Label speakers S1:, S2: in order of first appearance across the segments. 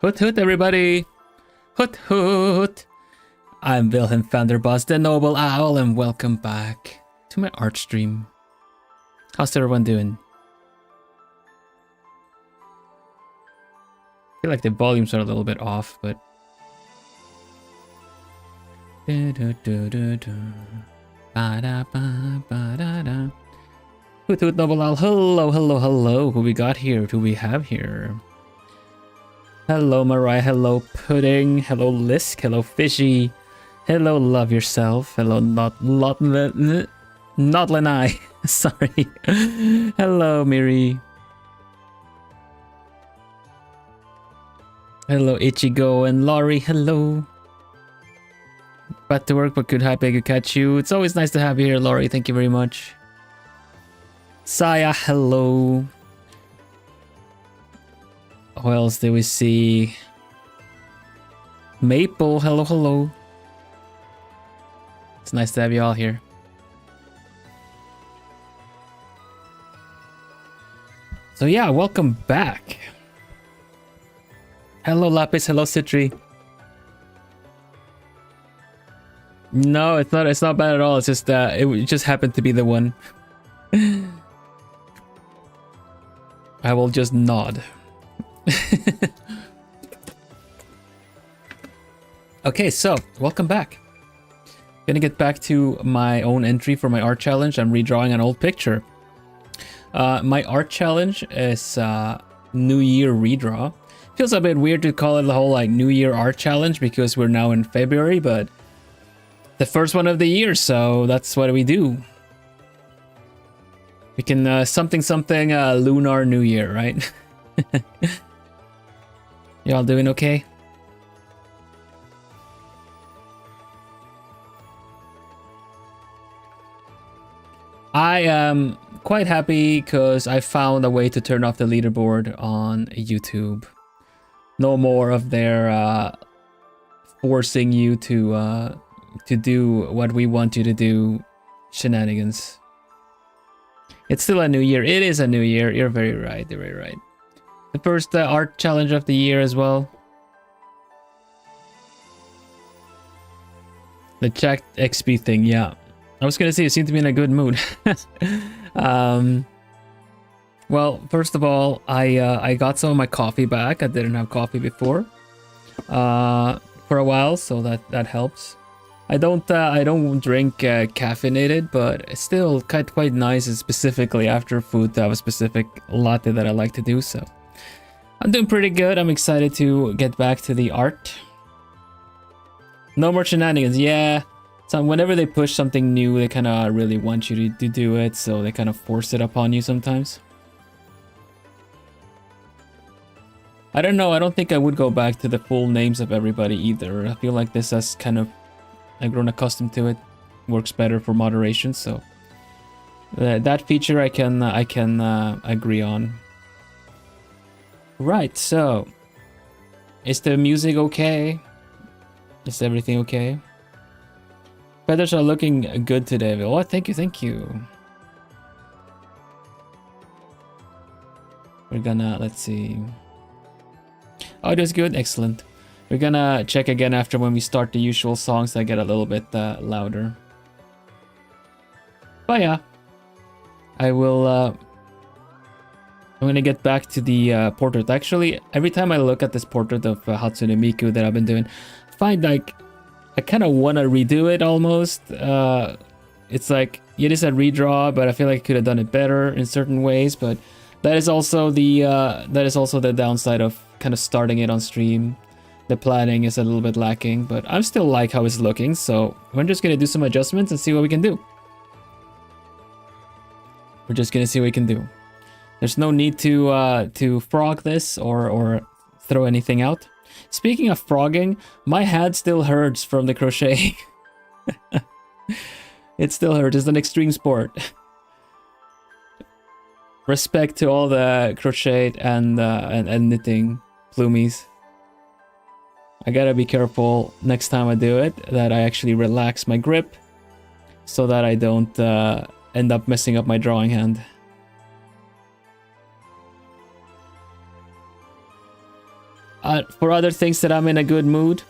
S1: Hoot hoot everybody! Hoot hoot! I'm Vilhelm Vanderbos, the Noble Owl, and welcome back to my art stream. How's everyone doing? I feel like the volumes are a little bit off, but... Hoot hoot Noble Owl, hello, hello, hello. Who we got here? Who we have here? Hello Mariah, hello Pudding, hello Lisk, hello Fishy, hello Love Yourself, hello Notlenai, sorry, hello Miri, hello Ichigo and Laurie, hello. Back to work, but good happy I could catch you. It's always nice to have you here, Laurie, thank you very much. Saya, hello. Who else do we see? Maple, hello, hello. It's nice to have you all here. So yeah, welcome back. Hello Lapis, hello Citri. No, it's not bad at all. It's just it just happened to be the one. I will just nod. Okay, so welcome back. Gonna get back to my own entry for my art challenge. I'm redrawing an old picture. My art challenge is New Year redraw. Feels a bit weird to call it the whole like New Year art challenge because we're now in February, but the first one of the year, so that's what we do. We can something lunar New Year, right? Y'all doing okay? I am quite happy because I found a way to turn off the leaderboard on YouTube. No more of their forcing you to do what we want you to do shenanigans. It's still a new year. It is a new year. You're very right. You're very right. The first art challenge of the year as well. The chat XP thing, yeah. I was gonna say you seem to be in a good mood. Well, first of all, I got some of my coffee back. I didn't have coffee before for a while, so that helps. I don't drink caffeinated, but it's still quite nice, and specifically after food to have a specific latte that I like to do. So I'm doing pretty good. I'm excited to get back to the art. No more shenanigans. Yeah. So whenever they push something new, they kind of really want you to do it. So they kind of force it upon you sometimes. I don't know. I don't think I would go back to the full names of everybody either. I feel like this has kind of, I've grown accustomed to it. Works better for moderation. So that feature I can agree on. Right, so is the music okay? Is everything okay? Feathers are looking good today. Oh, thank you, thank you. We're gonna, let's see. Audio's good, excellent. We're gonna check again after when we start the usual songs that get a little bit louder. But yeah, I will. I'm gonna get back to the portrait. Actually, every time I look at this portrait of Hatsune Miku that I've been doing, I find like I kind of want to redo it almost. It's like it is a redraw, but I feel like I could have done it better in certain ways. But that is also the downside of kind of starting it on stream. The planning is a little bit lacking, but I still like how it's looking. So we're just gonna do some adjustments and see what we can do. We're just gonna see what we can do. There's no need to frog this or throw anything out. Speaking of frogging, my hand still hurts from the crochet. It still hurts. It's an extreme sport. Respect to all the crochet and knitting plumies. I gotta be careful next time I do it that I actually relax my grip so that I don't end up messing up my drawing hand. for other things that I'm in a good mood,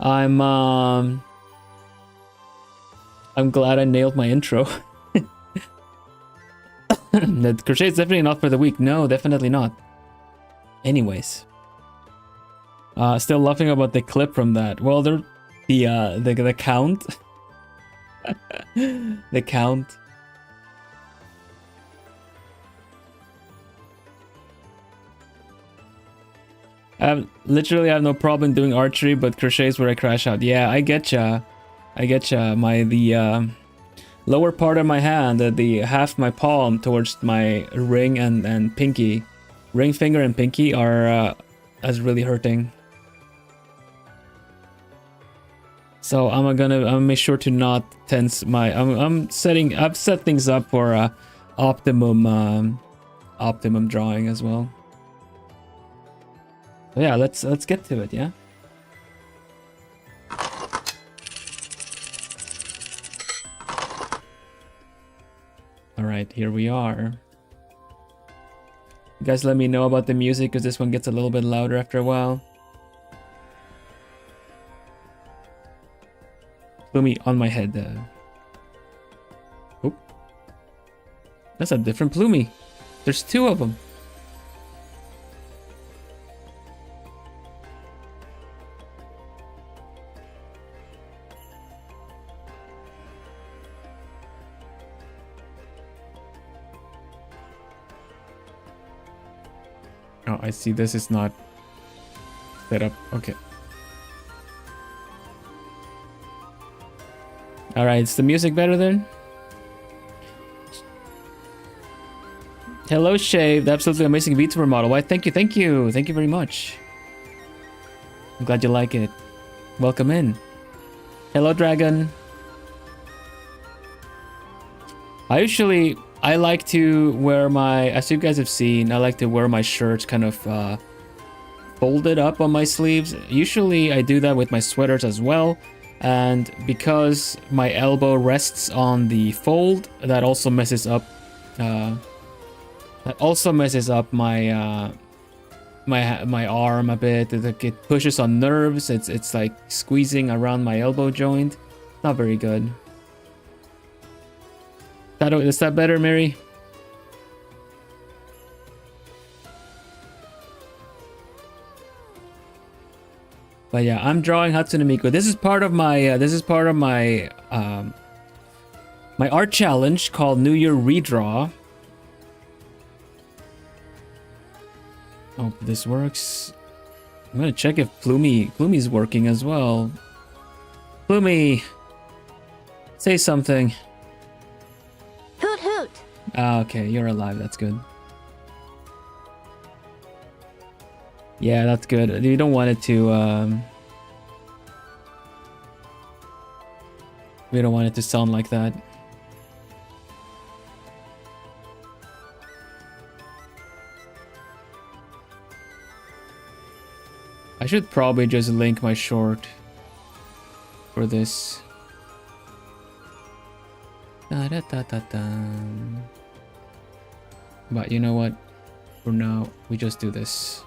S1: I'm glad I nailed my intro. The crochet is definitely not for the weak. No, definitely not. Anyways, still laughing about the clip from that. Well, the count, the count. Literally, I have no problem doing archery, but crochet is where I crash out. Yeah, I getcha. I getcha. The lower part of my hand, the half my palm towards my ring and pinky, ring finger and pinky are as really hurting. So I'm gonna make sure to not tense my. I've set things up for optimum drawing as well. So yeah, let's get to it. Yeah. All right, here we are. You guys let me know about the music because this one gets a little bit louder after a while. Plumey on my head. Oh, that's a different Plumey. There's two of them. Oh, I see this is not set up. Okay. Alright, is the music better then? Hello, Shaved. Absolutely amazing VTuber model. Why, thank you. Thank you very much. I'm glad you like it. Welcome in. Hello, Dragon. I like to wear my, as you guys have seen, I like to wear my shirts kind of folded up on my sleeves. Usually I do that with my sweaters as well. And because my elbow rests on the fold, that also messes up my my arm a bit. It pushes on nerves. It's like squeezing around my elbow joint. Not very good. Is that better, Mary? But yeah, I'm drawing Hatsune Miku. This is part of my my art challenge called New Year Redraw. Hope this works. I'm gonna check if Plumey's working as well. Plumey, say something.
S2: Hoot hoot.
S1: Ah, okay, you're alive. That's good. Yeah, that's good. You don't want it to. We don't want it to sound like that. I should probably just link my short for this. But you know what? For now, we just do this.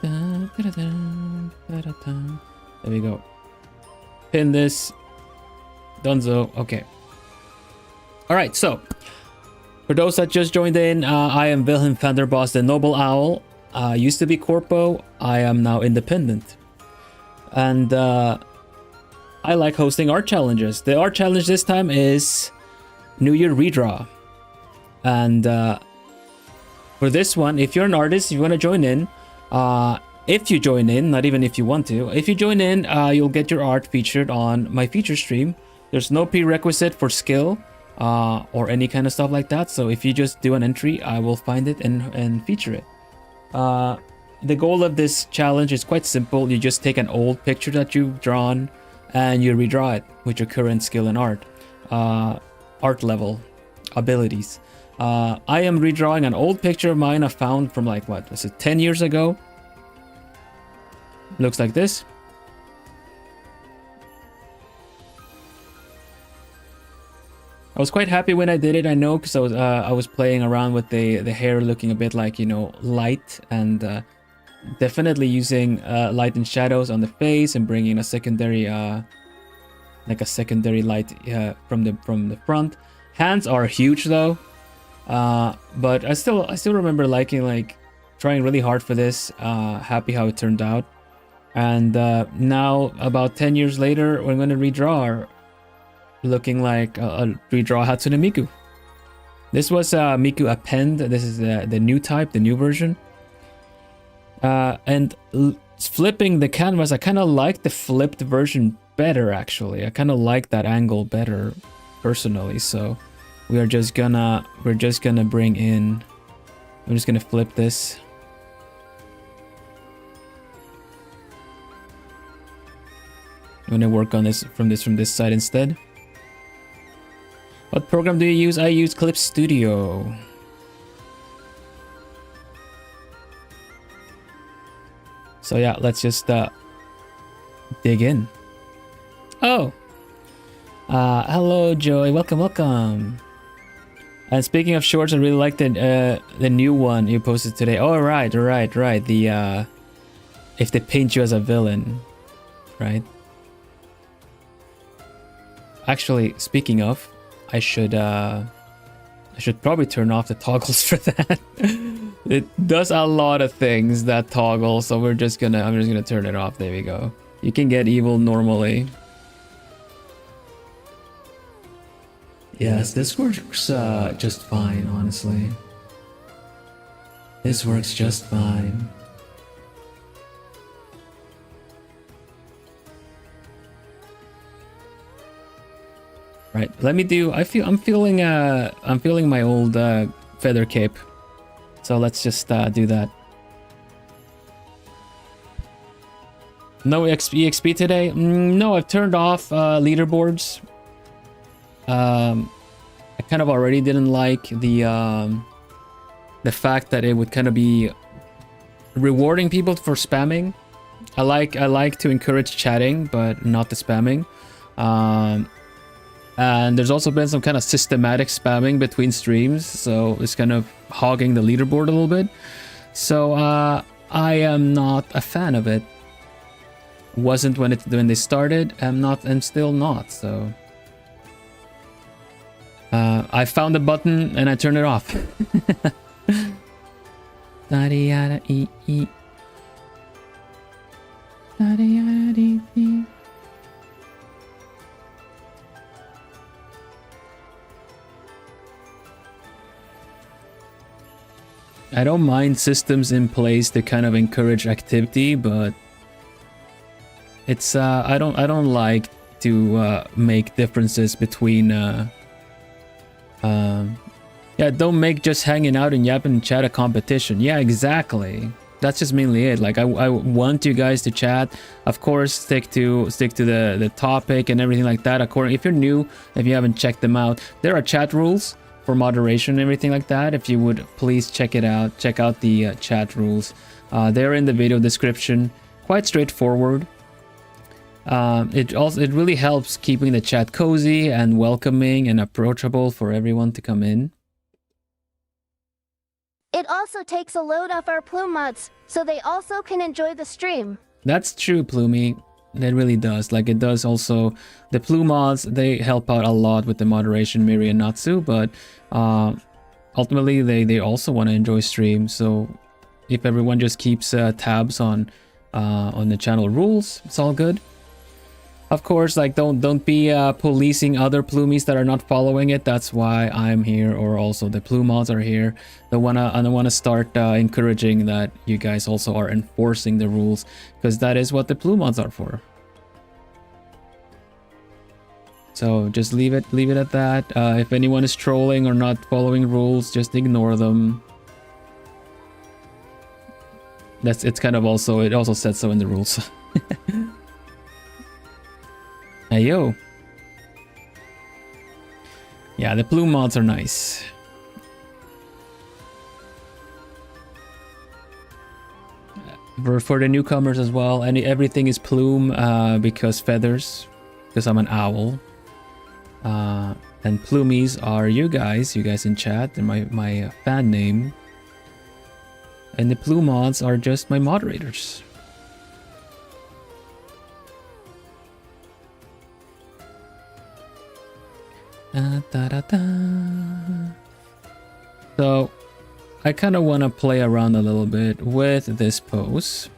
S1: There we go. Pin this. Dunzo. Okay. Alright, so for those that just joined in, I am Vilhelm Vanderbos, the Noble Owl. Used to be Corpo. I am now independent. And I like hosting art challenges. The art challenge this time is New Year Redraw. And for this one, if you're an artist, you want to join in. If you join in, not even if you want to, if you join in, you'll get your art featured on my feature stream. There's no prerequisite for skill or any kind of stuff like that. So if you just do an entry, I will find it and feature it. The goal of this challenge is quite simple. You just take an old picture that you've drawn and you redraw it with your current skill in art level abilities. I am redrawing an old picture of mine I found from like, what was it, 10 years ago? Looks like this. I was quite happy when I did it, I know, because I was playing around with the hair looking a bit like, you know, light and definitely using light and shadows on the face and bringing a secondary like a secondary light from the front. Hands are huge though, but I still remember liking, like, trying really hard for this. Happy how it turned out. And now about 10 years later, we're going to redraw our, looking like a redraw Hatsune Miku. This was Miku Append. This is the new type, the new version. And flipping the canvas, I kind of like the flipped version better, actually. I kind of like that angle better, personally. So we're just gonna bring in, I'm just gonna flip this. I'm gonna work on this from this side instead. What program do you use? I use Clip Studio. So yeah, let's just dig in. Oh, hello Joy, welcome. And speaking of shorts, I really like the new one you posted today. Oh, right. The if they paint you as a villain, right? Actually, speaking of, I should probably turn off the toggles for that. It does a lot of things, that toggle, so I'm just gonna turn it off. There we go. You can get evil normally. Yes, this works just fine, honestly. This works just fine. Right, let me do. I'm feeling my old feather cape. So let's just do that. No EXP today? No, I've turned off leaderboards. I kind of already didn't like the fact that it would kind of be rewarding people for spamming. I like to encourage chatting, but not the spamming. And there's also been some kind of systematic spamming between streams, so it's kind of hogging the leaderboard a little bit. So I am not a fan of it. Wasn't when they started. I'm still not. So I found the button and I turned it off. I don't mind systems in place to kind of encourage activity, but it's I don't like to make differences between yeah, don't make just hanging out and yapping and chat a competition. Yeah, exactly. That's just mainly it. Like I want you guys to chat. Of course, stick to the topic and everything like that. According, if you're new, if you haven't checked them out, there are chat rules for moderation and everything like that. If you would please check it out, check out the chat rules. They're in the video description. Quite straightforward. It really helps keeping the chat cozy and welcoming and approachable for everyone to come in.
S2: It also takes a load off our plume mods, so they also can enjoy the stream.
S1: That's true, Plumey. It really does. Like, it does also. The plume mods, they help out a lot with the moderation, Miri and Natsu, but ultimately they also want to enjoy stream. So if everyone just keeps tabs on the channel rules, it's all good. Of course, like, don't be policing other plumies that are not following it. That's why I'm here, or also the plume mods are here. I wanna start encouraging that you guys also are enforcing the rules, because that is what the plume mods are for. So just leave it at that. If anyone is trolling or not following rules, just ignore them. It's kind of also, it also said so in the rules. Hey yo. Yeah, the plume mods are nice. For the newcomers as well, everything is plume because feathers, because I'm an owl. And plumies are you guys in chat, and my fan name. And the plume mods are just my moderators. So I kind of want to play around a little bit with this pose.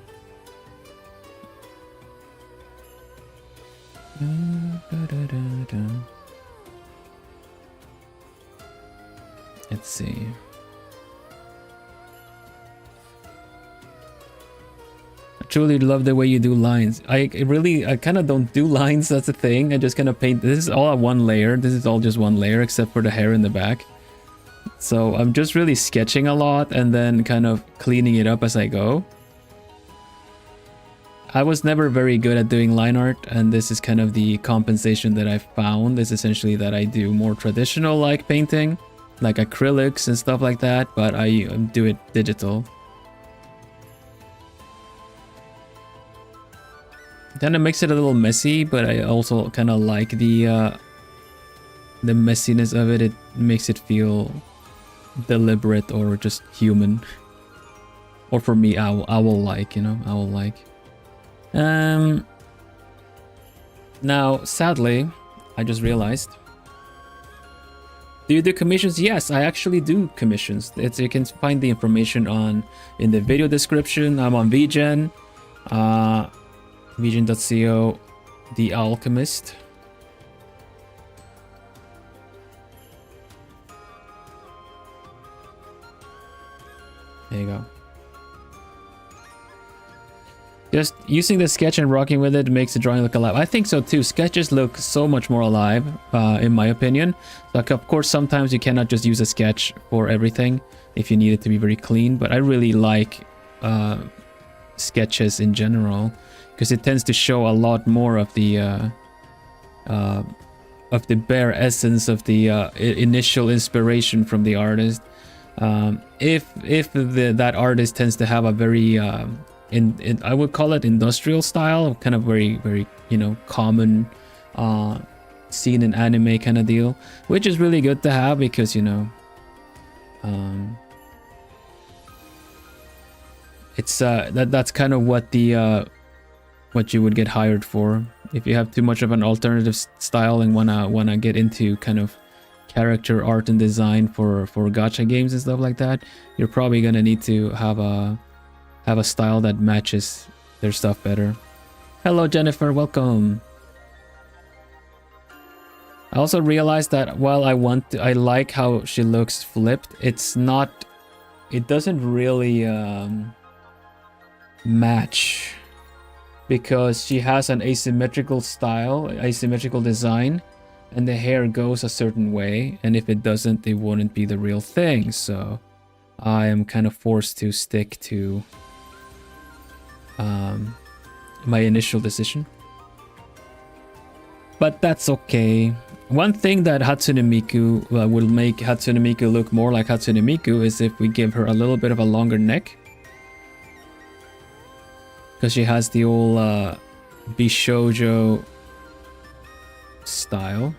S1: Let's see. I truly love the way you do lines. I kind of don't do lines, that's the thing. I just kind of paint. This is all one layer. This is all just one layer except for the hair in the back. So I'm just really sketching a lot and then kind of cleaning it up as I go. I was never very good at doing line art, and this is kind of the compensation that I've found is essentially that I do more traditional like painting, like acrylics and stuff like that, but I do it digital. Kind of makes it a little messy, but I also kind of like the messiness of it. It makes it feel deliberate or just human. Or for me, owl-like, you know, owl-like. Now, sadly, I just realized. Do you do commissions? Yes, I actually do commissions. You can find the information in the video description. I'm on VGen. VGen.co, The Alchemist. There you go. Just using the sketch and rocking with it makes the drawing look alive. I think so too. Sketches look so much more alive, in my opinion. Like, of course, sometimes you cannot just use a sketch for everything if you need it to be very clean. But I really like sketches in general because it tends to show a lot more of the bare essence of the initial inspiration from the artist. If that artist tends to have a very I would call it industrial style, kind of very, very, you know, common seen in anime kind of deal, which is really good to have because, you know, it's that's kind of what you would get hired for. If you have too much of an alternative style and wanna get into kind of character art and design for gacha games and stuff like that, you're probably gonna need to have a style that matches their stuff better. Hello Jennifer, welcome. I also realized that while I like how she looks flipped, it doesn't really match because she has an asymmetrical style, asymmetrical design, and the hair goes a certain way, and if it doesn't, it wouldn't be the real thing. So I am kind of forced to stick to my initial decision, but that's okay. One thing that Hatsune Miku will make Hatsune Miku look more like Hatsune Miku is if we give her a little bit of a longer neck, because she has the old Bishoujo style.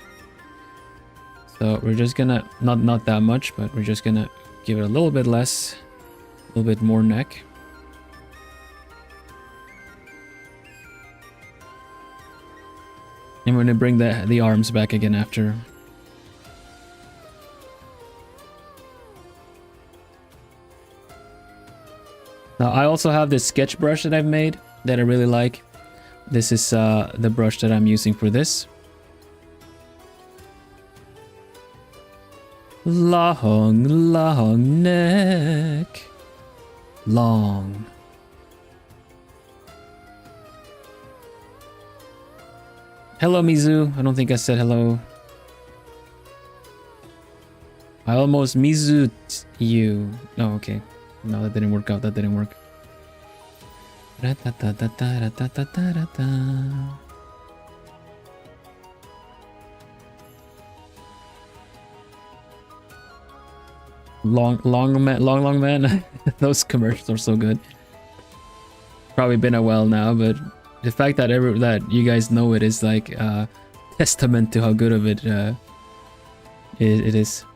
S1: So we're just gonna not that much, but we're just gonna give it a little bit less, a little bit more neck. And we're gonna bring the arms back again after. Now I also have this sketch brush that I've made that I really like. This is the brush that I'm using for this. Long neck. Long. Hello, Mizu. I don't think I said hello. I almost Mizu'd you. Oh, okay. No, that didn't work out. That didn't work. Long man. Those commercials are so good. Probably been a while now, but the fact that that you guys know it is like a testament to how good of it it is.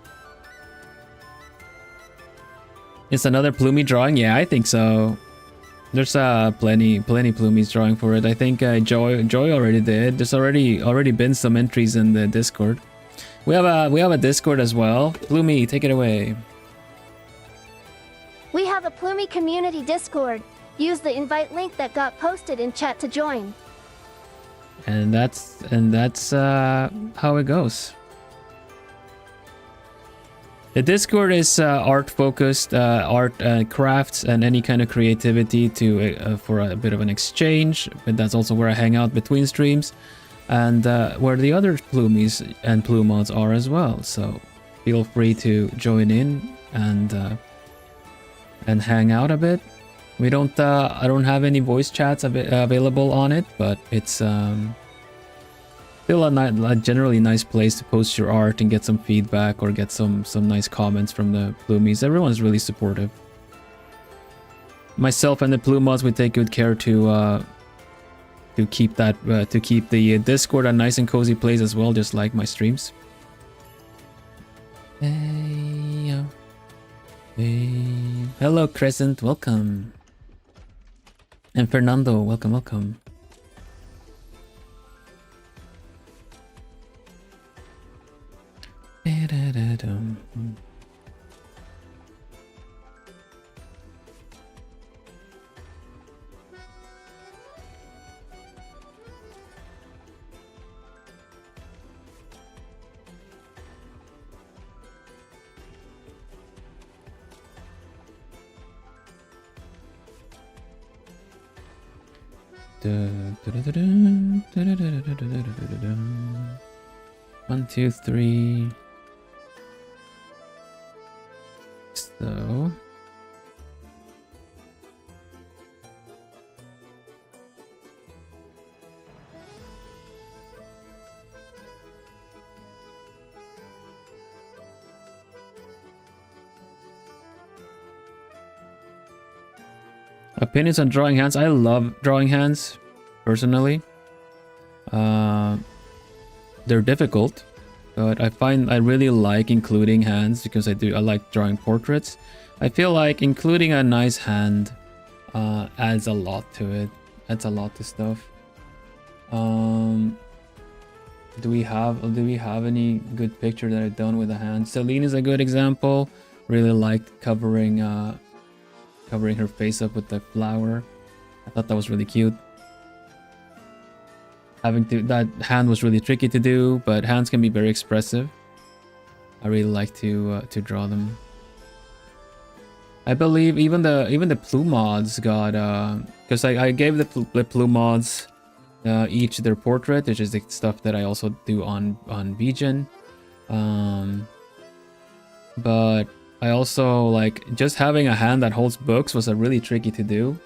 S1: It's another Plumie drawing? Yeah, I think so. There's plenty Plumies drawing for it. I think Joy already did. There's already been some entries in the Discord. We have a Discord as well. Plumie, take it away.
S2: We have a Plumie community Discord. Use the invite link that got posted in chat to join.
S1: And that's how it goes. The Discord is art focused, art crafts and any kind of creativity to for a bit of an exchange. But that's also where I hang out between streams, and where the other Plumies and Plumods are as well. So feel free to join in and hang out a bit. We don't I don't have any voice chats available on it, but it's still a generally nice place to post your art and get some feedback or get some nice comments from the Plumies. Everyone's really supportive. Myself and the Plumods, we take good care to keep the Discord a nice and cozy place as well, just like my streams. Hey, hello Crescent, welcome. And Fernando, welcome. One, two, three. So opinions on drawing hands. I love drawing hands personally. They're difficult, but I really like including hands because I like drawing portraits. I feel like including a nice hand adds a lot to it. Adds a lot to stuff. Do we have any good picture that I've done with a hand? Celine is a good example. Really liked covering her face up with the flower. I thought that was really cute. That hand was really tricky to do, but hands can be very expressive. I really like to draw them. I believe even the Plumods got because I gave the Plumods each their portrait, which is the stuff that I also do on VGen. But I also like just having a hand that holds books was really tricky to do.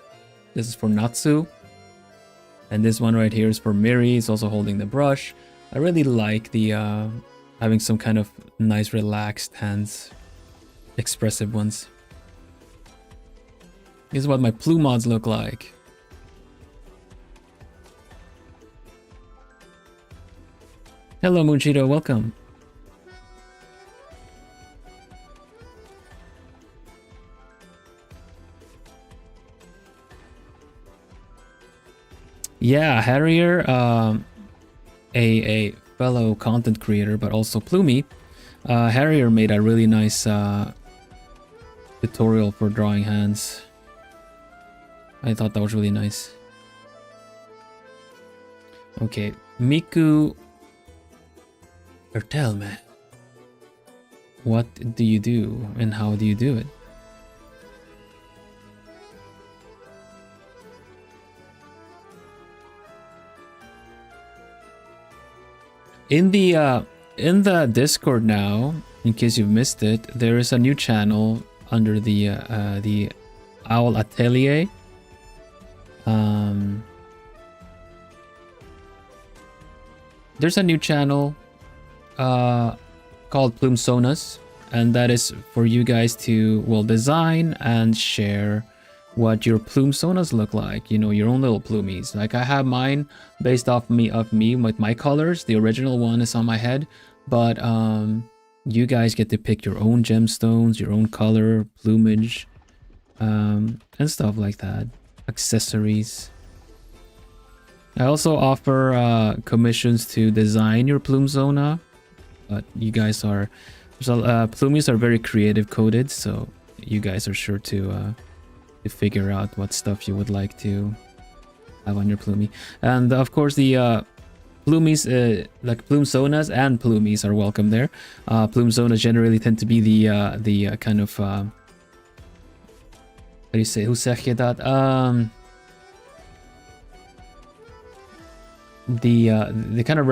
S1: This is for Natsu. And this one right here is for Miri. It's also holding the brush. I really like the having some kind of nice relaxed hands. Expressive ones. This is what my Plumods look like. Hello Munchito, welcome. Yeah, Harrier, a fellow content creator, but also Plumie. Harrier made a really nice tutorial for drawing hands. I thought that was really nice. Okay, Miku, tell me, what do you do and how do you do it? In the Discord now, in case you've missed it, there is a new channel under the Owl Atelier. There's a new channel called Plumsonas, and that is for you guys to design and share what your Plumsonas look like, you know, your own little Plumies. Like I have mine based off me with my colors. The original one is on my head, but you guys get to pick your own gemstones, your own color, plumage, and stuff like that. Accessories. I also offer commissions to design your plume zona, but you guys are plumies are very creative coded, so you guys are sure to figure out what stuff you would like to have on your plumie. And of course the plumies, like plume zonas and plumies are welcome there. Plume zonas generally tend to be the kind of how do you say, hur säger jag det? The kind of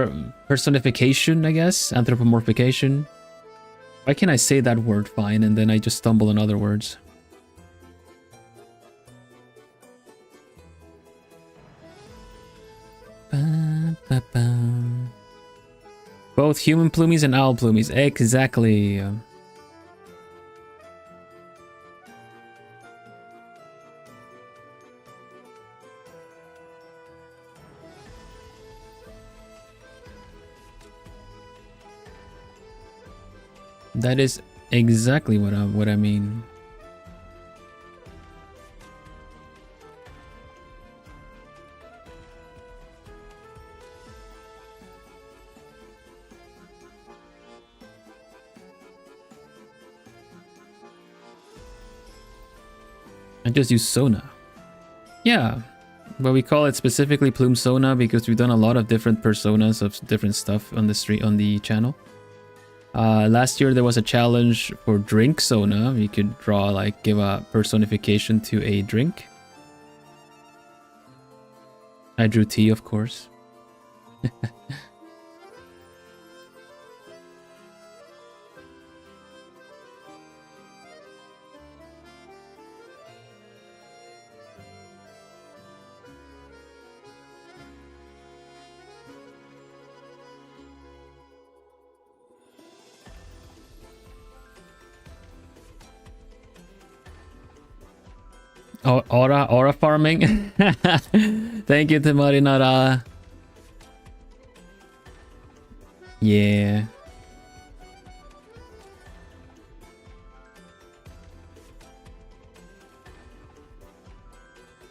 S1: personification, I guess, anthropomorphication. Why can't I say that word fine and then I just stumble on other words? Both human plumies and owl plumies, exactly. That is exactly what I mean. I just use Sona. Yeah, but we call it specifically Plume Sona because we've done a lot of different personas of different stuff on the street on the channel. Last year there was a challenge for drink Sona. You could draw, like, give a personification to a drink. I drew tea, of course. Oh, aura farming. Thank you to Marinara. Yeah.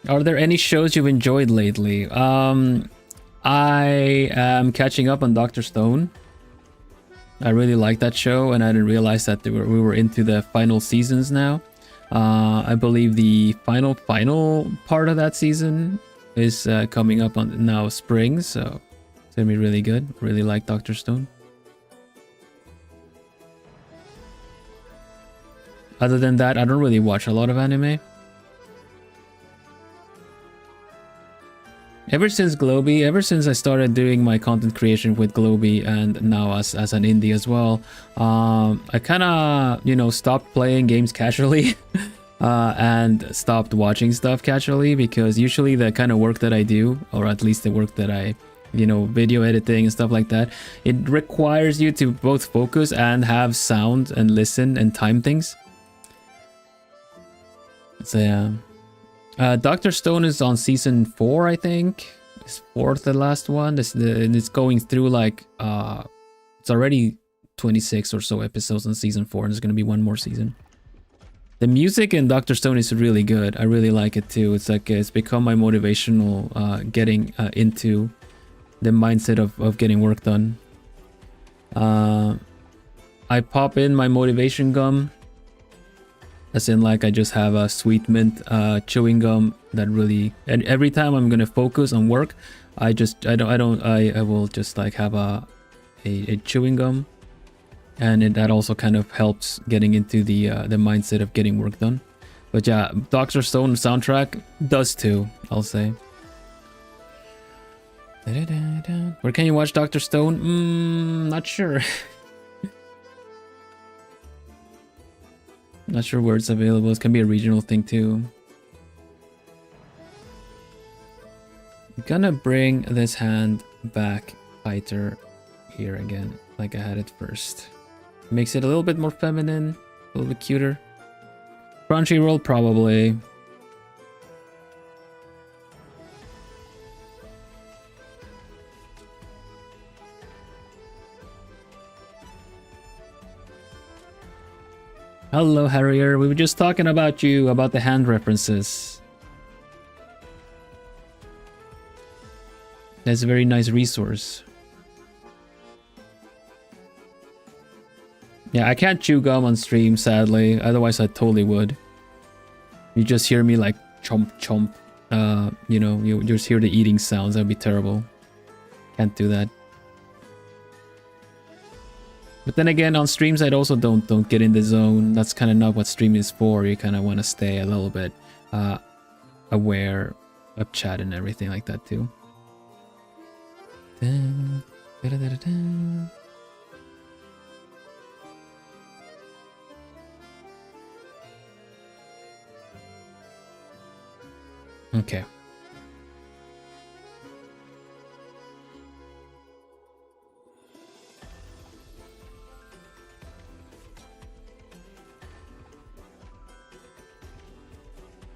S1: Are there any shows you've enjoyed lately? I am catching up on Dr. Stone. I really like that show, and I didn't realize that we were into the final seasons now. I believe the final part of that season is coming up on now spring, so it's gonna be really good. Really like Dr. Stone. Other than that, I don't really watch a lot of anime. Ever since Globy, ever since I started doing my content creation with Globy and now as an indie as well, I kind of, you know, stopped playing games casually and stopped watching stuff casually, because usually the kind of work that I do, or at least the work that I, you know, video editing and stuff like that, it requires you to both focus and have sound and listen and time things. So yeah. Dr. Stone is on season 4, I think. It's 4th, the last one. It's going through, like, it's already 26 or so episodes on season 4, and there's going to be one more season. The music in Dr. Stone is really good. I really like it too. It's like, it's become my motivational, getting into the mindset of getting work done. I pop in my motivation gum. As in, like, I just have a sweet mint chewing gum that really, and every time I'm gonna focus on work, I will just, like, have a chewing gum, and that also kind of helps getting into the mindset of getting work done. But yeah, Dr. Stone soundtrack does too, I'll say. Where can you watch Dr. Stone? Not sure. Not sure where it's available. It can be a regional thing too. I'm gonna bring this hand back tighter here again, like I had it first. Makes it a little bit more feminine, a little bit cuter. Crunchyroll, probably. Hello, Harrier. We were just talking about you, about the hand references. That's a very nice resource. Yeah, I can't chew gum on stream, sadly. Otherwise, I totally would. You just hear me like chomp chomp. You know, you just hear the eating sounds. That'd be terrible. Can't do that. But then again, on streams, I also don't get in the zone. That's kind of not what stream is for. You kind of want to stay a little bit aware of chat and everything like that too. Okay.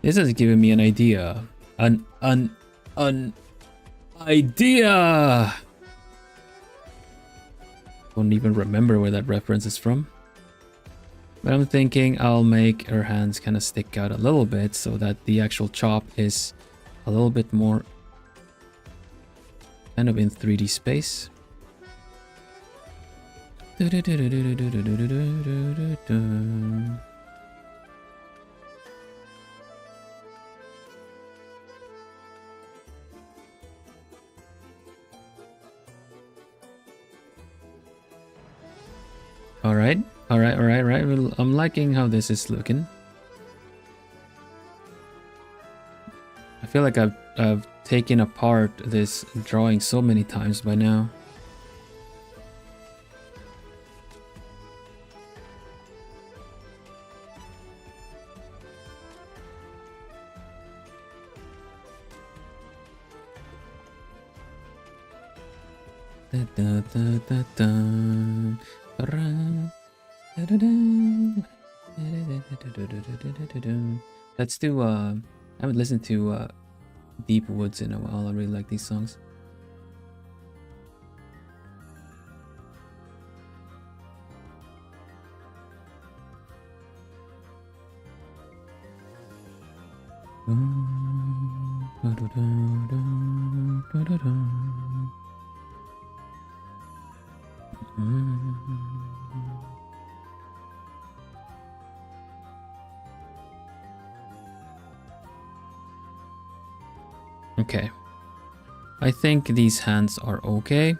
S1: This has given me an idea. An idea! Don't even remember where that reference is from. But I'm thinking I'll make her hands kind of stick out a little bit so that the actual chop is a little bit more kind of in 3D space. Alright. I'm liking how this is looking. I feel like I've taken apart this drawing so many times by now. Let's do I haven't listened to Deep Woods in a while. I really like these songs. Okay. I think these hands are okay.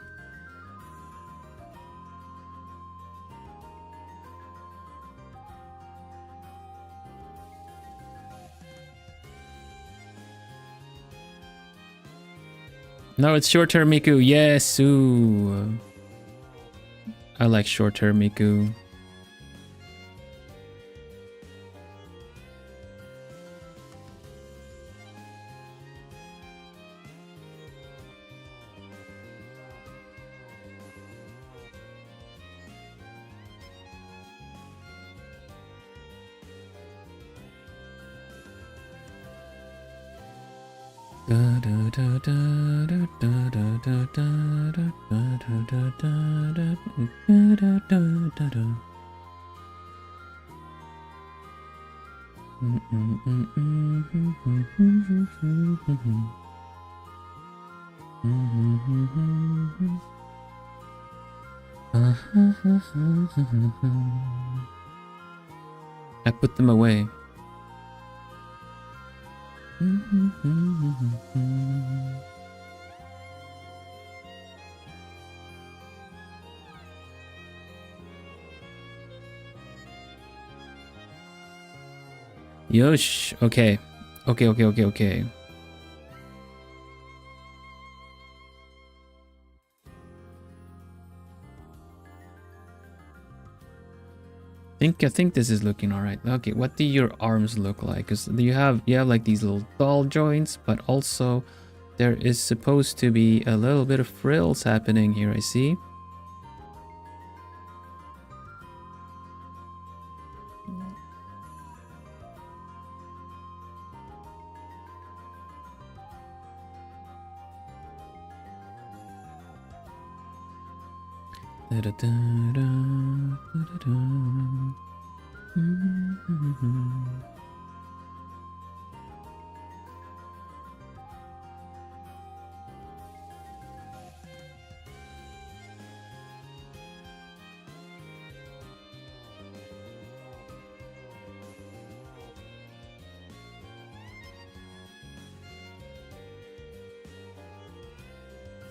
S1: No, it's short hair Miku. Yes, ooh. I like short hair Miku. I put them away. Yosh. Okay. Okay. I think this is looking alright. Okay, what do your arms look like? Because you have like these little doll joints, but also there is supposed to be a little bit of frills happening here, I see.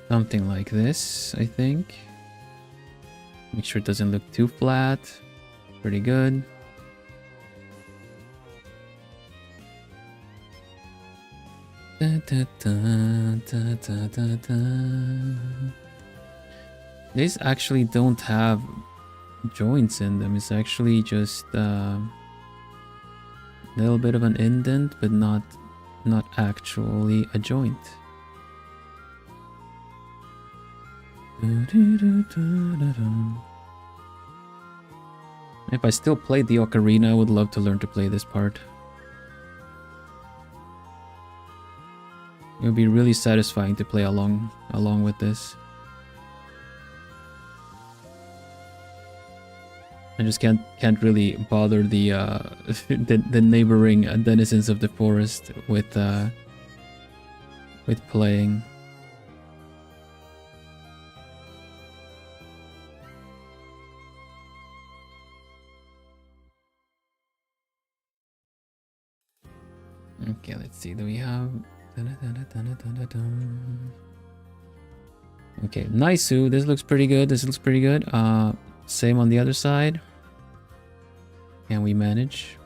S1: Something like this, I think. Make sure it doesn't look too flat. Pretty good. Da, da, da, da, da, da, da. These actually don't have joints in them. It's actually just a little bit of an indent, but not actually a joint. If I still played the ocarina, I would love to learn to play this part. It would be really satisfying to play along with this. I just can't really bother the the neighboring denizens of the forest with playing. Okay, let's see. Do we have? Okay, Naisu. This looks pretty good. This looks pretty good. Same on the other side. Can we manage?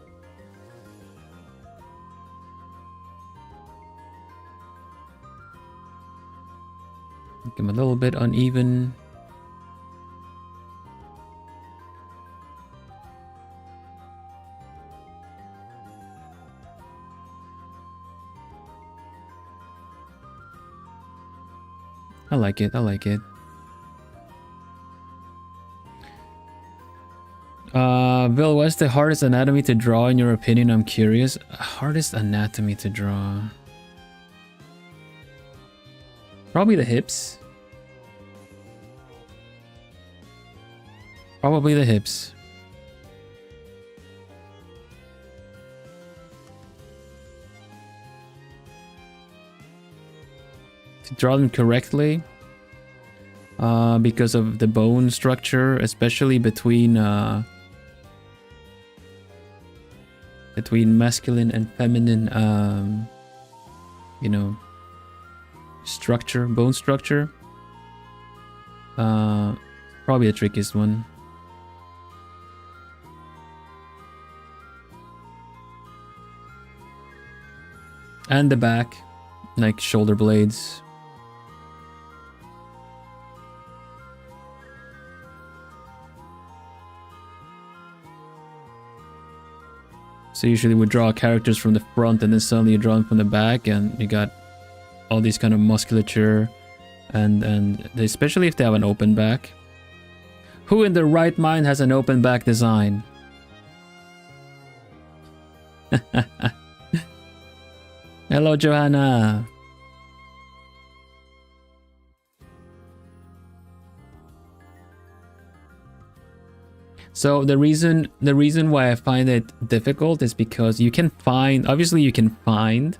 S1: I'm a little bit uneven. I like it. I like it. Bill, what's the hardest anatomy to draw in your opinion? I'm curious. Hardest anatomy to draw. Probably the hips. Probably the hips. To draw them correctly, because of the bone structure, especially between masculine and feminine, you know, structure, bone structure. Probably the trickiest one. And the back, like shoulder blades. So usually we draw characters from the front and then suddenly you draw them from the back and you got all these kind of musculature and especially if they have an open back. Who in their right mind has an open back design? Hello, Johanna. So the reason why I find it difficult is because you can find, obviously you can find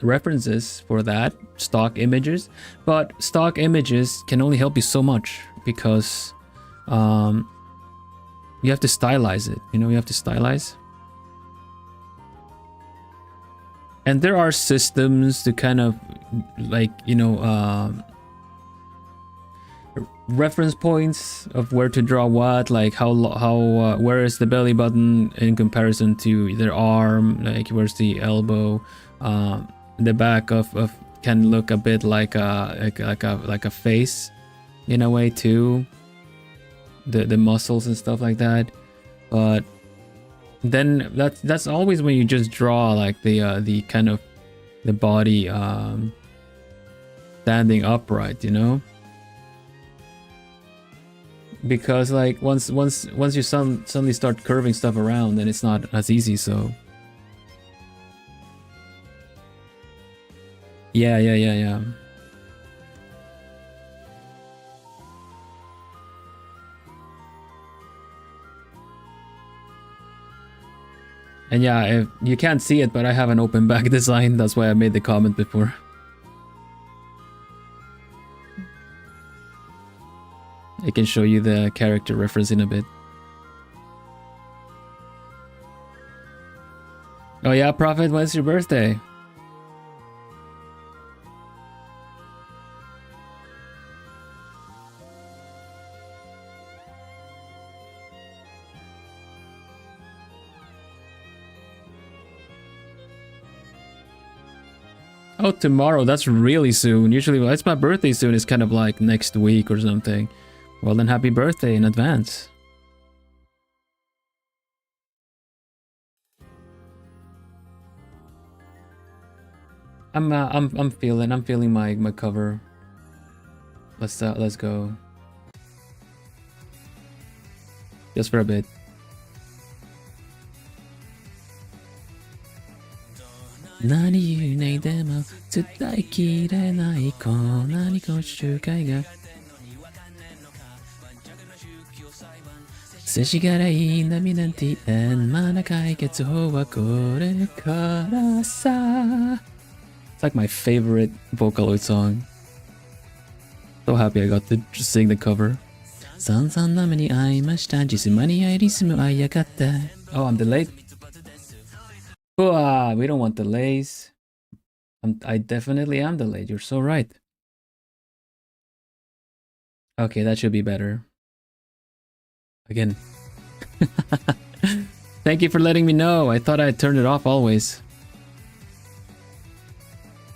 S1: references for that, stock images, but stock images can only help you so much because you have to stylize it, you know, you have to stylize. And there are systems to kind of like, you know, reference points of where to draw what, like how where is the belly button in comparison to their arm, like where's the elbow. The back of can look a bit like a face in a way too, the muscles and stuff like that. But then that's always when you just draw like the kind of the body standing upright, you know. Because like once you suddenly start curving stuff around, then it's not as easy. So yeah. And yeah, if you can't see it, but I have an open back design. That's why I made the comment before. I can show you the character reference in a bit. Oh yeah, Prophet, when's your birthday? Oh, tomorrow. That's really soon. Usually, well, it's my birthday soon. It's kind of like next week or something. Well, then happy birthday in advance. I'm feeling my cover. Let's go. Just for a bit. Nani nei demo tsutai kirenai ko nani ko shukai ga Seshigarai nami nanti en mana kaiketsu wa kore kara sa. It's like my favorite Vocaloid song. So happy I got to sing the cover. San nami ni aimashita jisuma ni airisumu ayakatta. Oh, I'm delayed. We don't want delays. I definitely am delayed. You're so right. Okay, that should be better. Again. Thank you for letting me know. I thought I had turned it off always.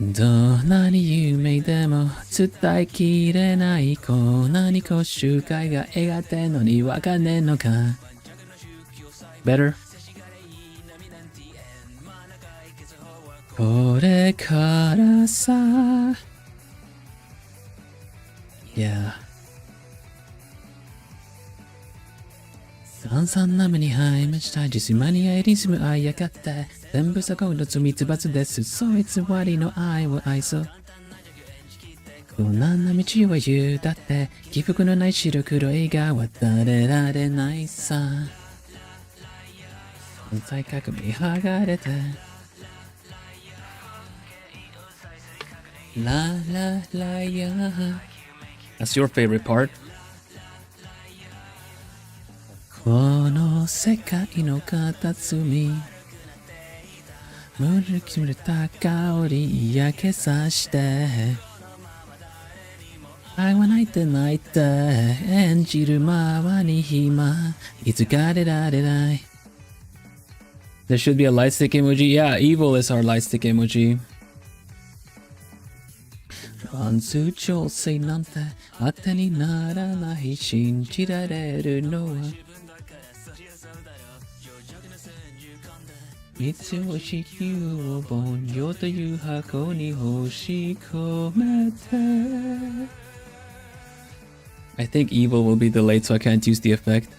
S1: どんなに夢でも伝えきれないこんなにこう周回が描いてんのにわかんねえのか Better? これからさ Yeah 三々な目に入りました実マニアリズムあやかって全部そこの罪つばつですそう偽りの愛を愛そう不難な道は言うだって起伏のない白黒いが渡れられないさ存在革命剥がれてラララヤ That's your favorite part? この世界の片隅無理決めた香り焼けさして愛は泣いて泣いて演じるまに暇いつかれられない There should be a light stick emoji. Yeah, evil is our light stick emoji. 暗数調整なんて当てにならない信じられるのはいつも地球を凡庸という箱に押し込めて I think evil will be delayed so I can't use the effect.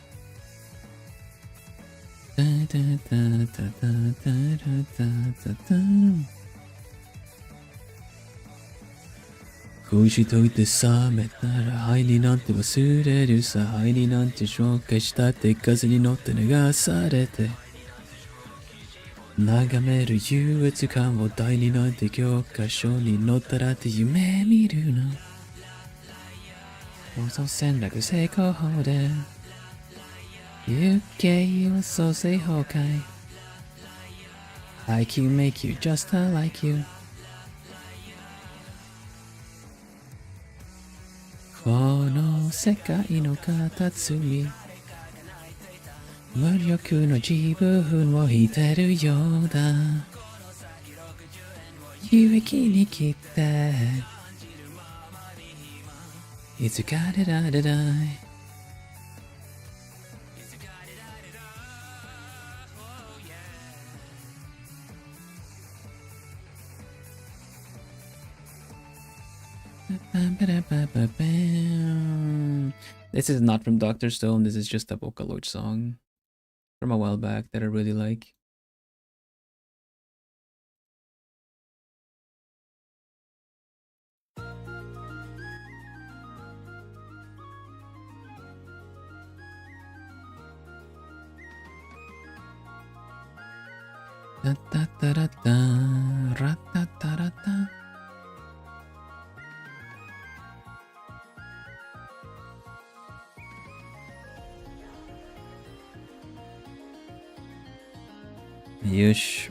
S1: Who she took the summit なら愛になんて忘れるさ愛になんて紹介したって風に乗って流されて眺める優越感を第二なんて教科書に載ったらって夢見るの放送戦略成功法で行けよ創生崩壊 IQ make you just like youこの世界の片隅無力の自分をいてるようだ有益に来ていつかれられないThis is not from Dr. Stone, this is just a Vocaloid song from a while back that I really like. Da, da, da, da, da, ra, da, da, da, da. Yush.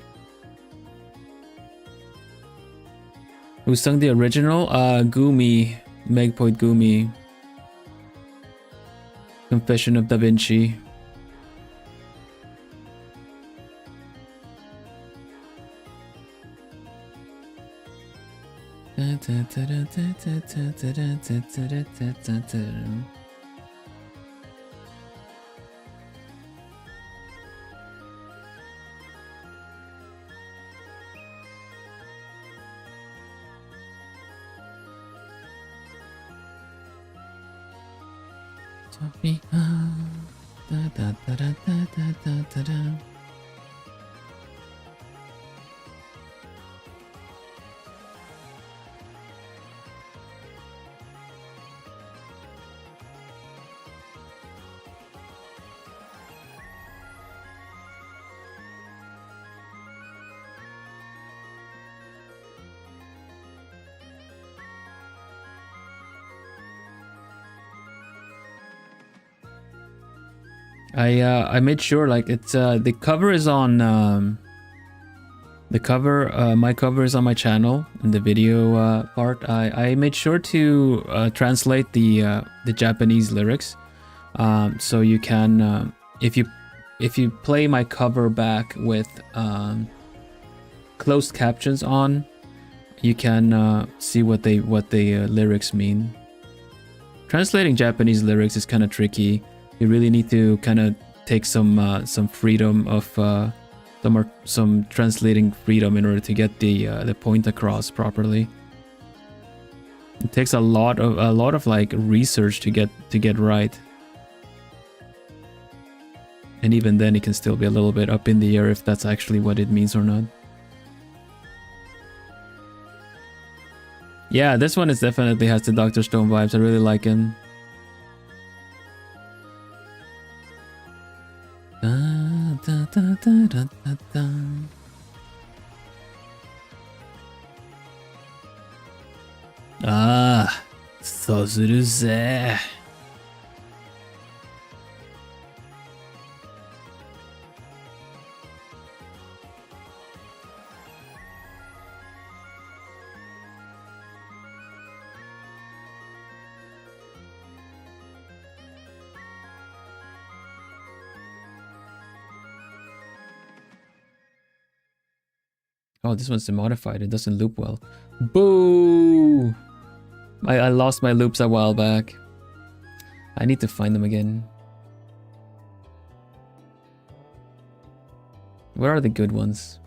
S1: Who sung the original? Gumi. Megpoint Gumi. Confession of Da Vinci. I made sure like it's the cover is on my cover is on my channel in the video part. I made sure to translate the Japanese lyrics, so you can if you play my cover back with closed captions on, you can see what the lyrics mean. Translating Japanese lyrics is kind of tricky. You really need to kind of take some freedom of some translating freedom in order to get the point across properly. It takes a lot of like research to get right, and even then it can still be a little bit up in the air if that's actually what it means or not. Yeah, this one is definitely has the Dr. Stone vibes. I really like him. Da, da, da, da, da, da. Ah, そうするぜ。Oh, this one's modified. It doesn't loop well. Boo! I lost my loops a while back. I need to find them again. Where are the good ones?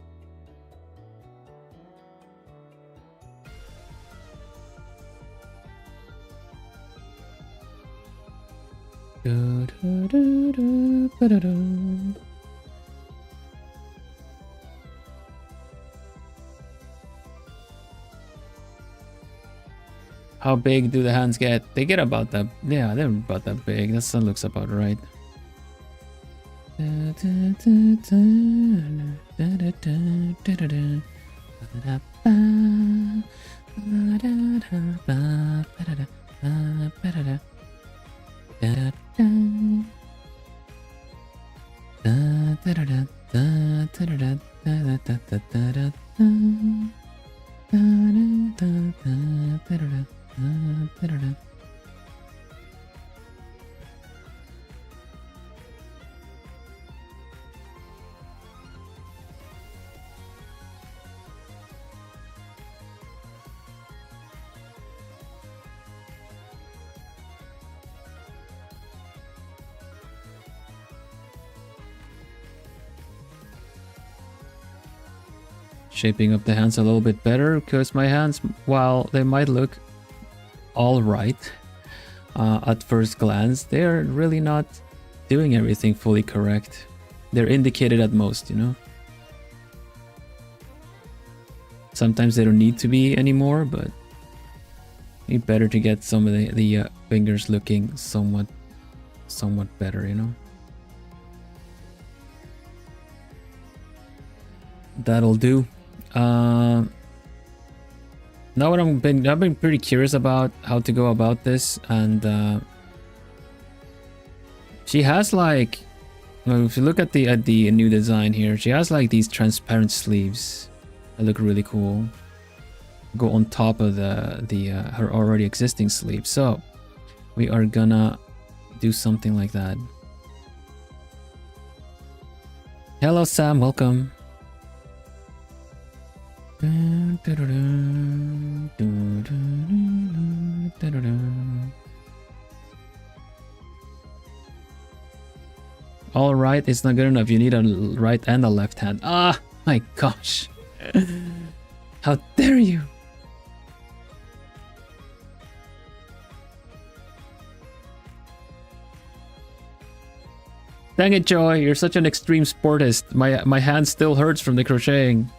S1: How big do the hands get? They get about that. Yeah, they're about that big. That looks about right. Shaping up the hands a little bit better, because my hands, while they might look all right at first glance, they're really not doing everything fully correct. They're indicated at most, you know. Sometimes they don't need to be anymore, but it's better to get some of the fingers looking somewhat better, you know. That'll do. Now what I've been pretty curious about how to go about this, and she has like, well, if you look at the new design here, she has like these transparent sleeves that look really cool. Go on top of the her already existing sleeve. So we are gonna do something like that. Hello Sam, welcome. All right, it's not good enough. You need a right and a left hand. Ah, my gosh. How dare you? Dang it, Joy, you're such an extreme sportist. My hand still hurts from the crocheting.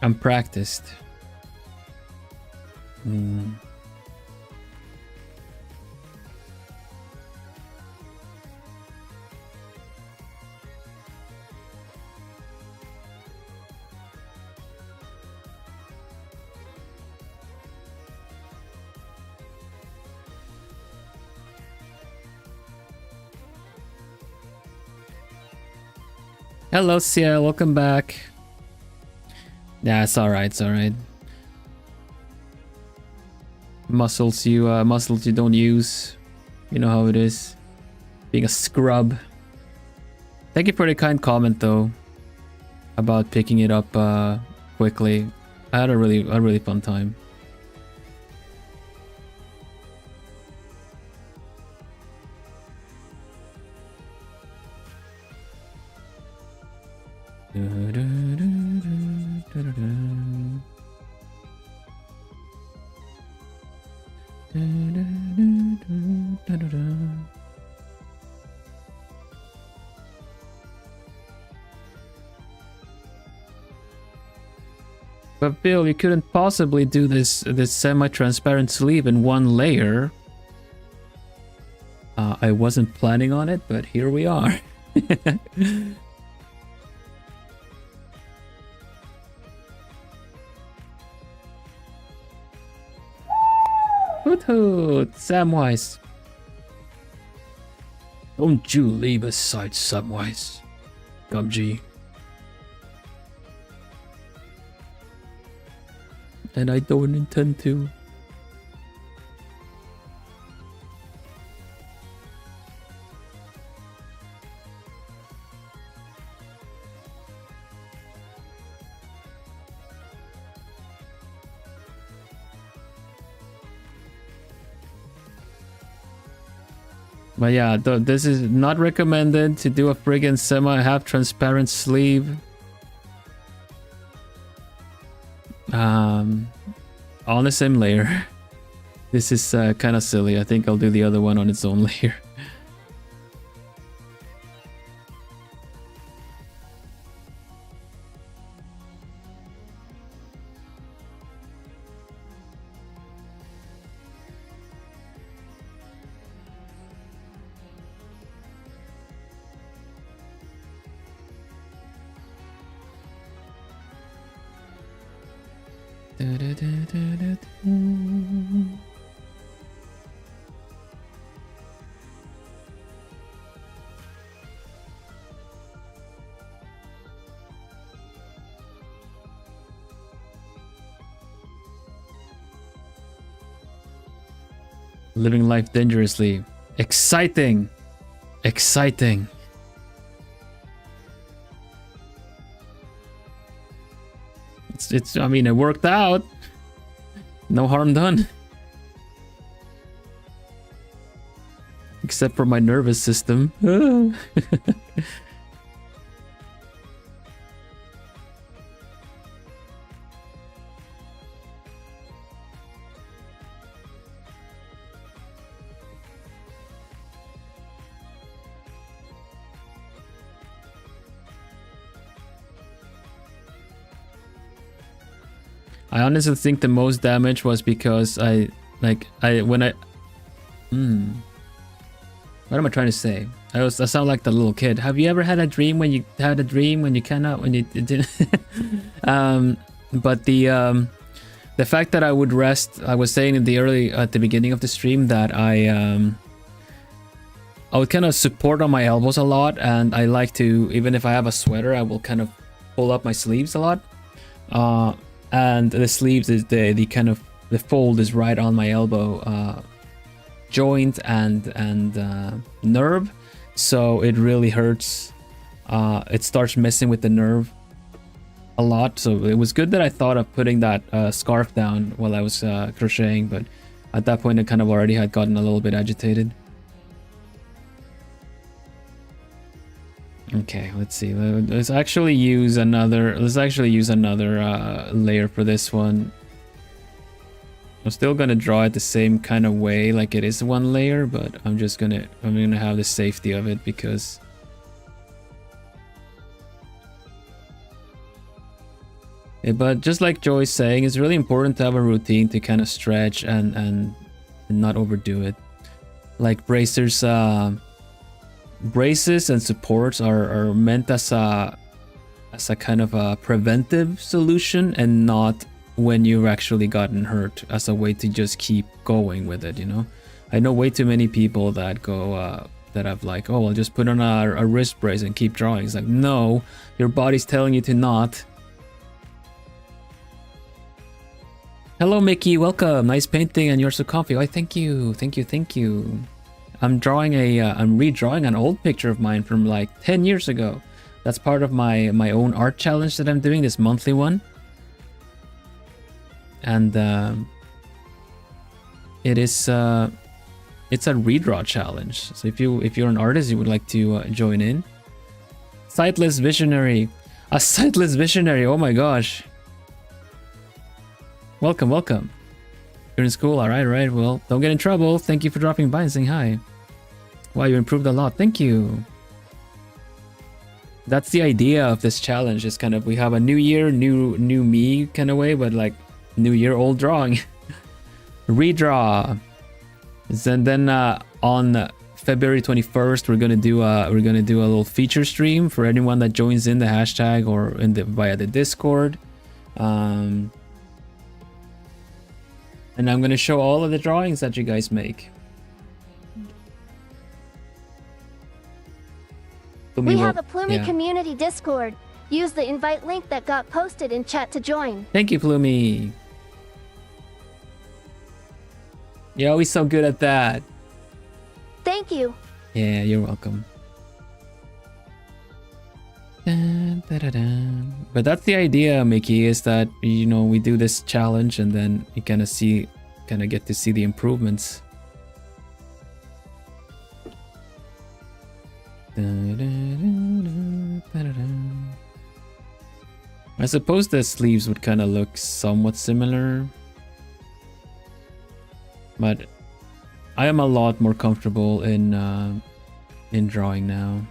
S1: I'm practiced. Hello, Sia, welcome back. Yeah, it's alright, it's alright. Muscles you don't use. You know how it is. Being a scrub. Thank you for the kind comment though. About picking it up quickly. I had a really fun time. But Bill, you couldn't possibly do this semi-transparent sleeve in one layer. I wasn't planning on it, but here we are. Hoot hoot, Samwise. Don't you leave us side, Samwise. Gumji. And I don't intend to. But yeah, this is not recommended to do a friggin' semi-half transparent sleeve. On the same layer. This is kind of silly. I think I'll do the other one on its own layer. Living life dangerously. Exciting. Exciting. I mean, it worked out. No harm done. Except for my nervous system. I honestly think the most damage was because what am I trying to say? I sound like the little kid. Have you ever had a dream when you had a dream when you cannot, when you didn't? But the fact that I would rest, I was saying at the beginning of the stream that I would kind of support on my elbows a lot, and I like to, even if I have a sweater, I will kind of pull up my sleeves a lot. And the sleeves is the kind of, the fold is right on my elbow joint and nerve, so it really hurts. It starts messing with the nerve a lot, so it was good that I thought of putting that scarf down while I was crocheting, but at that point I kind of already had gotten a little bit agitated. Okay, let's see. Let's actually use another layer for this one. I'm still gonna draw it the same kind of way, like it is one layer, but I'm gonna have the safety of it because but just like Joy's saying, it's really important to have a routine to kind of stretch and not overdo it. Like braces and supports are meant as a kind of a preventive solution, and not when you've actually gotten hurt, as a way to just keep going with it, you know. I know way too many people that go that have like, oh, I'll just put on a wrist brace and keep drawing. It's like, no, your body's telling you to not. Hello Mickey, welcome. Nice painting and you're so comfy. Oh, thank you. I'm redrawing an old picture of mine from like 10 years ago. That's part of my own art challenge that I'm doing, this monthly one. And it's a redraw challenge. So if you're an artist, you would like to join in. Sightless visionary. A sightless visionary, oh my gosh. Welcome. You're in school, alright, well, don't get in trouble. Thank you for dropping by and saying hi. Wow, you improved a lot, thank you. That's the idea of this challenge, is kind of, we have a new year, new me kind of way, but like, new year, old drawing. Redraw. And then on February 21st, we're gonna do a little feature stream for anyone that joins in the hashtag or via the Discord. And I'm gonna show all of the drawings that you guys make.
S2: We have a Plumie community Discord. Use the invite link that got posted in chat to join.
S1: Thank you, Plumie. You're always so good at that.
S2: Thank you.
S1: Yeah, you're welcome. But that's the idea, Mickey, is that, you know, we do this challenge and then you kind of get to see the improvements. I suppose the sleeves would kind of look somewhat similar, but I am a lot more comfortable in drawing now.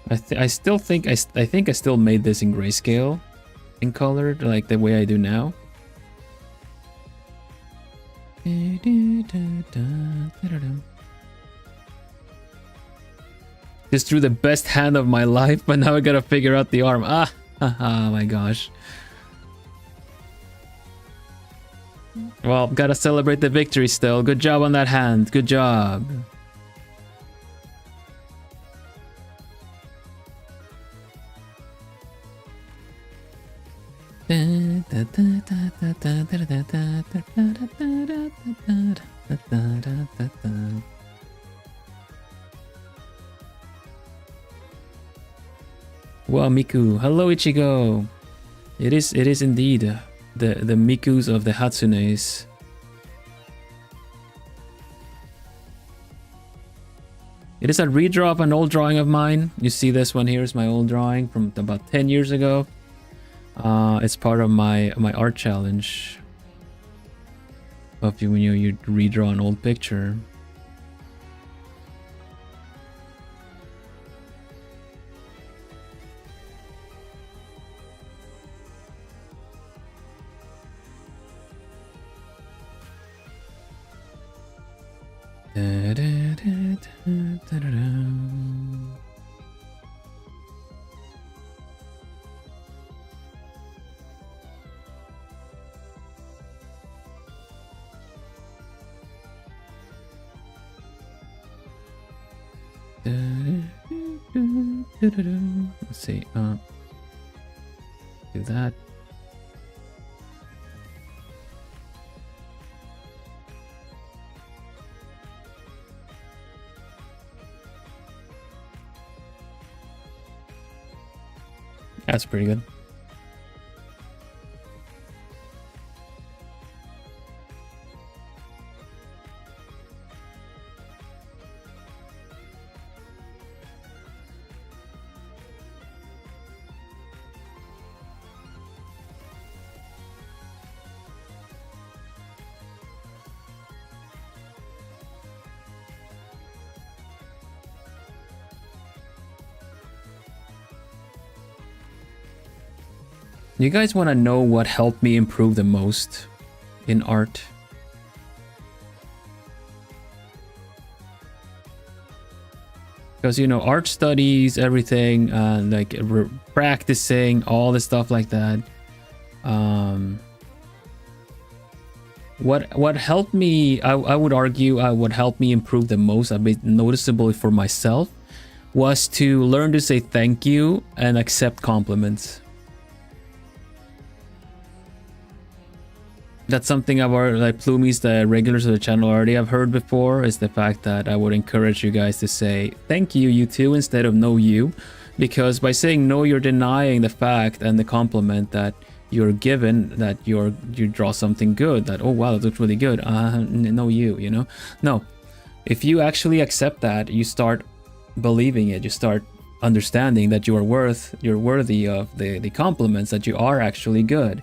S1: I think I still made this in grayscale, in colored, like the way I do now. Just drew the best hand of my life, but now I gotta figure out the arm. Oh my gosh. Well, gotta celebrate the victory still. Good job on that hand. Good job. Wow, Miku. Hello, Ichigo. It is indeed the Mikus of the Hatsunes. It is a redraw of an old drawing of mine. You see this one here is my old drawing from about 10 years ago. It's part of my art challenge of when you redraw an old picture. Let's see. Do that. That's pretty good. You guys want to know what helped me improve the most in art? Because, you know, art studies, everything, like practicing, all the stuff like that. What helped me, I would argue, what helped me improve the most, I made noticeable for myself, was to learn to say thank you and accept compliments. That's something I've already, like Plumies, the regulars of the channel already have heard before, is the fact that I would encourage you guys to say thank you too instead of no you, because by saying no, you're denying the fact and the compliment that you're given, that you draw something good, that oh wow, that looks really good, no you know. No, if you actually accept that, you start believing it, you start understanding that you're worthy of the compliments, that you are actually good.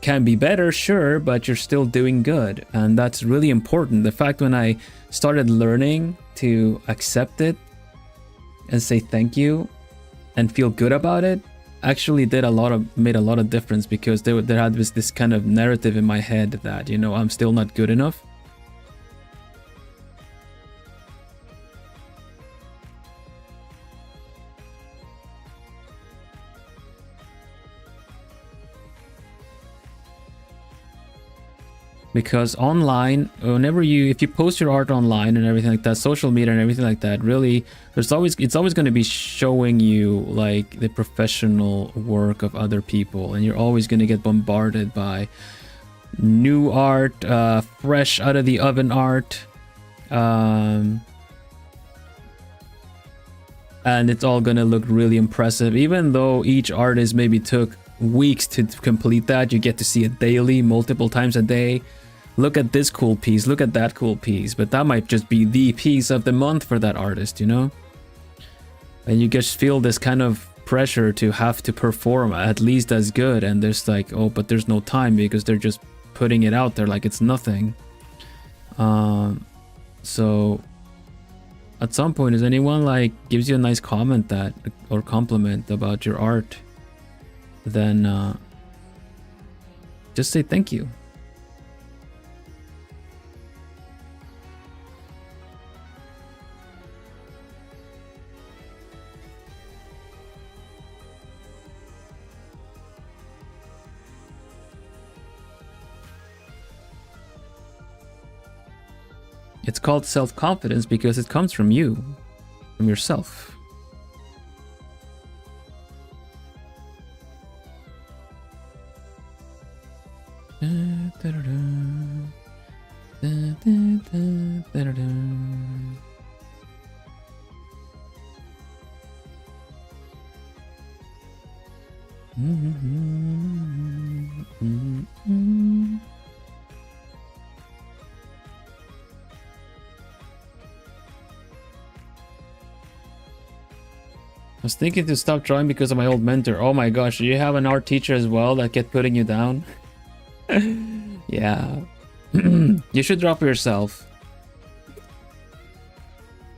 S1: Can be better, sure, but you're still doing good, and that's really important. The fact when I started learning to accept it and say thank you and feel good about it actually made a lot of difference, because there had this kind of narrative in my head that, you know, I'm still not good enough. Because online, if you post your art online and everything like that, social media and everything like that, really, it's always going to be showing you like the professional work of other people, and you're always going to get bombarded by new art, fresh out of the oven art, and it's all going to look really impressive. Even though each artist maybe took weeks to complete that, you get to see it daily, multiple times a day. Look at this cool piece, look at that cool piece, but that might just be the piece of the month for that artist, you know? And you just feel this kind of pressure to have to perform at least as good, and there's like, oh, but there's no time because they're just putting it out there like it's nothing. So at some point, is anyone like gives you a nice comment that, or compliment about your art, then just say thank you. It's called self-confidence because it comes from you, from yourself. I was thinking to stop drawing because of my old mentor. Oh my gosh, do you have an art teacher as well that kept putting you down? Yeah. You should draw for yourself.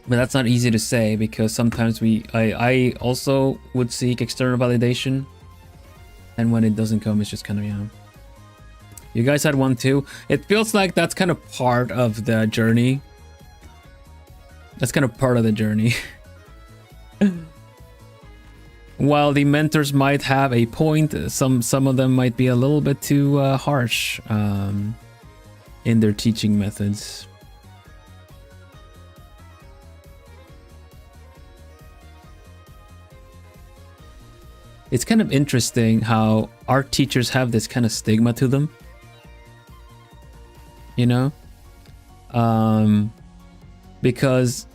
S1: But that's not easy to say, because sometimes I also would seek external validation. And when it doesn't come, it's just kind of, you know. You guys had one too. It feels like that's kind of part of the journey. That's kind of part of the journey. While the mentors might have a point, some of them might be a little bit too harsh in their teaching methods. It's kind of interesting how art teachers have this kind of stigma to them. You know? Because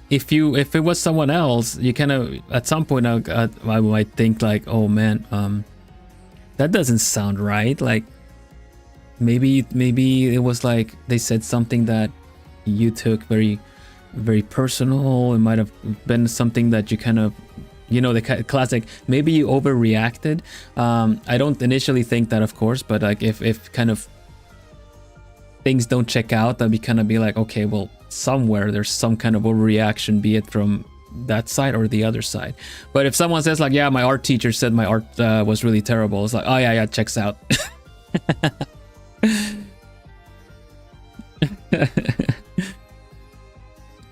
S1: if it was someone else, you kind of at some point I might think like, oh man, that doesn't sound right. Like maybe it was like they said something that you took very personal. It might have been something that you kind of, you know, the classic, maybe you overreacted. I don't initially think that, of course, but like if kind of things don't check out, that'd be kind of be like, okay, well, somewhere there's some kind of overreaction, be it from that side or the other side. But if someone says like, yeah, my art teacher said my art was really terrible, it's like, oh yeah, checks out.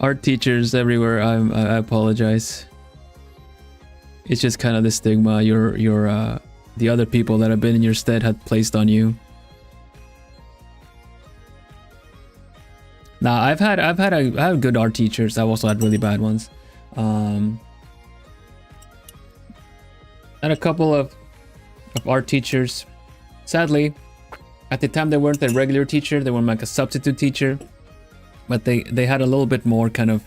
S1: Art teachers everywhere, I apologize. It's just kind of the stigma the other people that have been in your stead had placed on you. Now I've had good art teachers. I've also had really bad ones. And a couple of art teachers. Sadly, at the time they weren't a regular teacher. They were like a substitute teacher, but they had a little bit more kind of.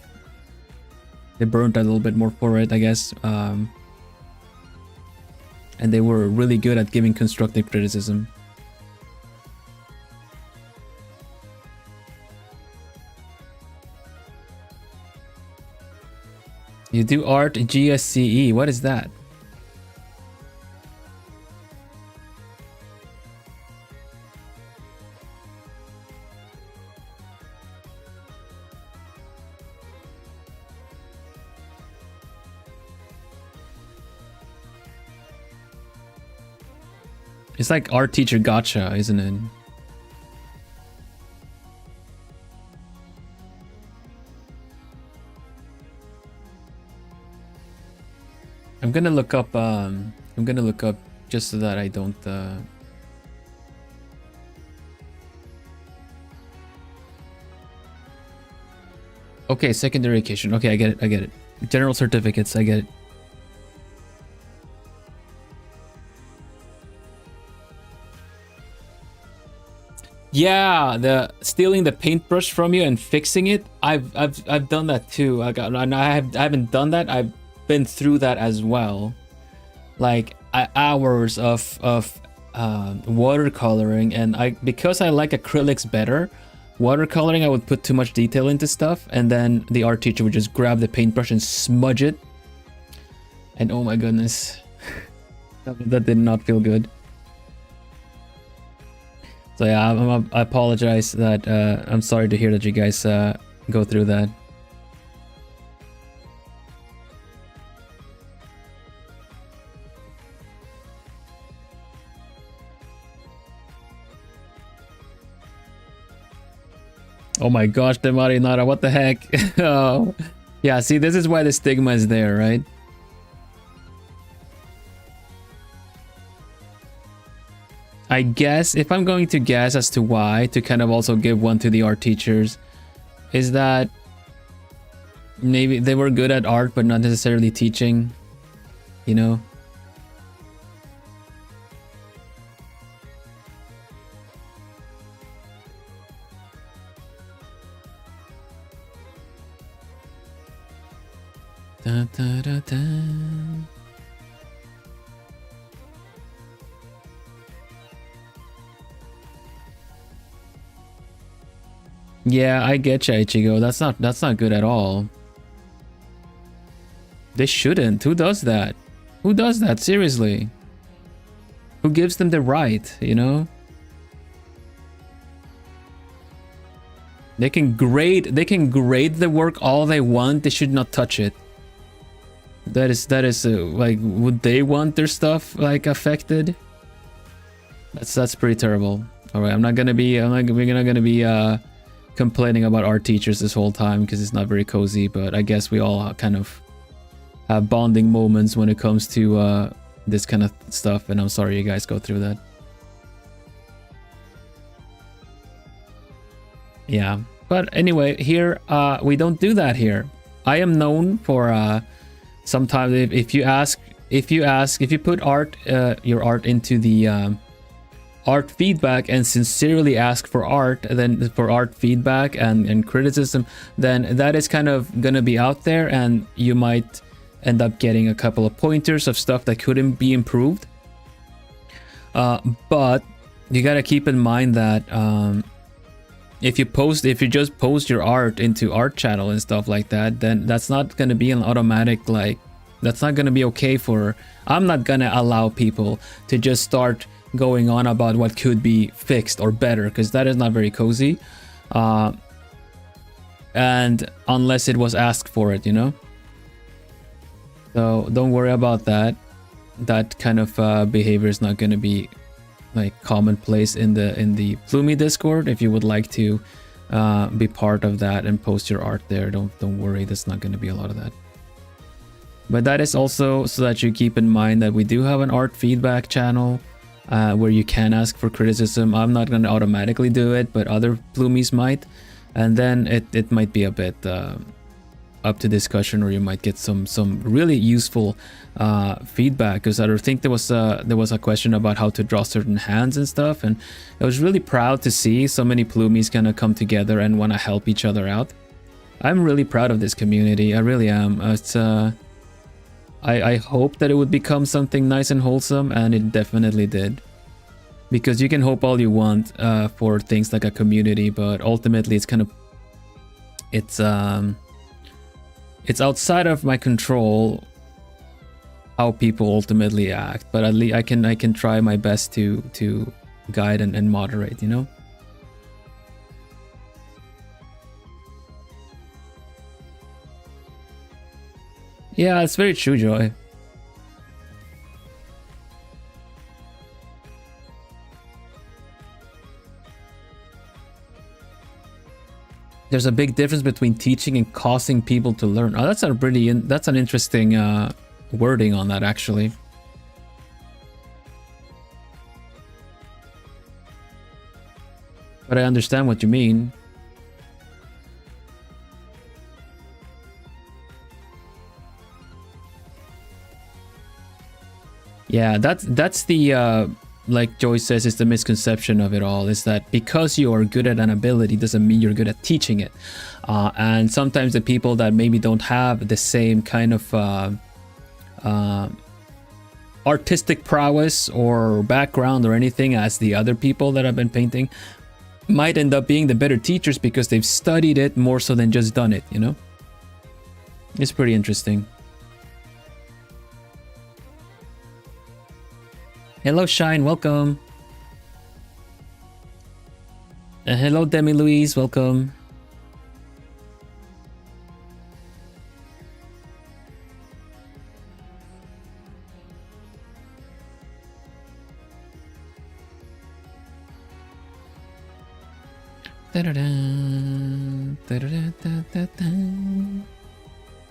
S1: They burned a little bit more for it, I guess. And they were really good at giving constructive criticism. You do art GSCE. What is that? It's like art teacher gotcha, isn't it? I'm gonna look up just so that I don't Okay, secondary education. Okay, I get it. General certificates, I get it. Yeah, the stealing the paintbrush from you and fixing it. I've done that too. I haven't done that. I've been through that as well. Like hours of watercoloring, and because I like acrylics better, watercoloring I would put too much detail into stuff, and then the art teacher would just grab the paintbrush and smudge it. And oh my goodness, that did not feel good. So yeah, I apologize that I'm sorry to hear that you guys go through that. Oh my gosh, Demarinara, what the heck? Oh. Yeah, see, this is why the stigma is there, right? I guess, if I'm going to guess as to why, to kind of also give one to the art teachers, is that maybe they were good at art but not necessarily teaching, you know? Da, da, da, da. Yeah, I get you, Ichigo. That's not good at all. They shouldn't. Who does that? Who does that? Seriously. Who gives them the right, you know? They can grade the work all they want. They should not touch it. That is like, would they want their stuff like affected? That's pretty terrible. All right, we're not gonna be complaining about art teachers this whole time because it's not very cozy, but I guess we all kind of have bonding moments when it comes to this kind of stuff, and I'm sorry you guys go through that. Yeah, but anyway, here we don't do that here. I am known for sometimes if you put art your art into the art feedback and sincerely ask for art, then for art feedback and criticism, then that is kind of gonna be out there, and you might end up getting a couple of pointers of stuff that couldn't be improved. But you gotta keep in mind that if you just post your art into art channel and stuff like that, then that's not gonna be an automatic, like, that's not gonna be okay for. I'm not gonna allow people to just start going on about what could be fixed or better, because that is not very cozy, and unless it was asked for it, you know. So don't worry about that. That kind of behavior is not going to be like commonplace in the Plumi Discord. If you would like to be part of that and post your art there, don't worry, there's not going to be a lot of that. But that is also so that you keep in mind that we do have an art feedback channel where you can ask for criticism. I'm not going to automatically do it, but other Plumies might, and then it might be a bit up to discussion, or you might get some really useful feedback. Because I think there was a question about how to draw certain hands and stuff, and I was really proud to see so many Plumies kind of come together and want to help each other out. I'm really proud of this community, I really am. It's I hope that it would become something nice and wholesome, and it definitely did. Because you can hope all you want for things like a community, but ultimately it's kind of it's outside of my control how people ultimately act, but at least I can try my best to guide and moderate, you know. Yeah, it's very true, Joy. There's a big difference between teaching and causing people to learn. Oh, that's an interesting wording on that, actually. But I understand what you mean. Yeah, that's the like Joyce says, is the misconception of it all, is that because you are good at an ability doesn't mean you're good at teaching it. And sometimes the people that maybe don't have the same kind of artistic prowess or background or anything as the other people that have been painting might end up being the better teachers because they've studied it more so than just done it, you know? It's pretty interesting. Hello, Shine, welcome. Hello, Demi Louise, welcome.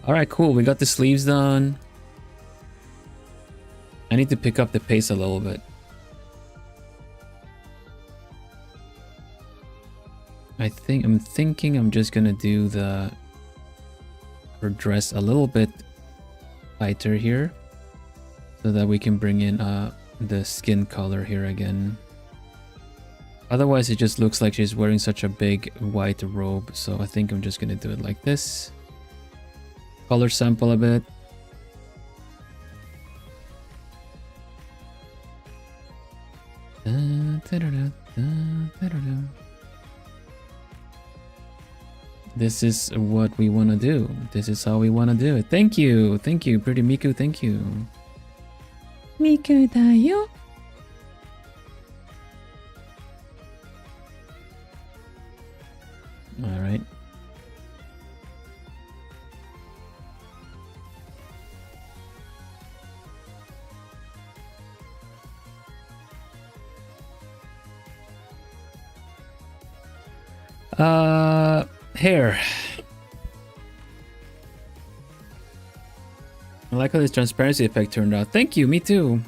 S1: All right, cool. We got the sleeves done. I need to pick up the pace a little bit. I'm thinking I'm just gonna do her dress a little bit tighter here, so that we can bring in the skin color here again. Otherwise, it just looks like she's wearing such a big white robe. So I think I'm just gonna do it like this. Color sample a bit. This is what we want to do. This is how we want to do it. Thank you, pretty Miku. Thank you. Miku da yo. All right. Hair. I like how this transparency effect turned out. Thank you, me too.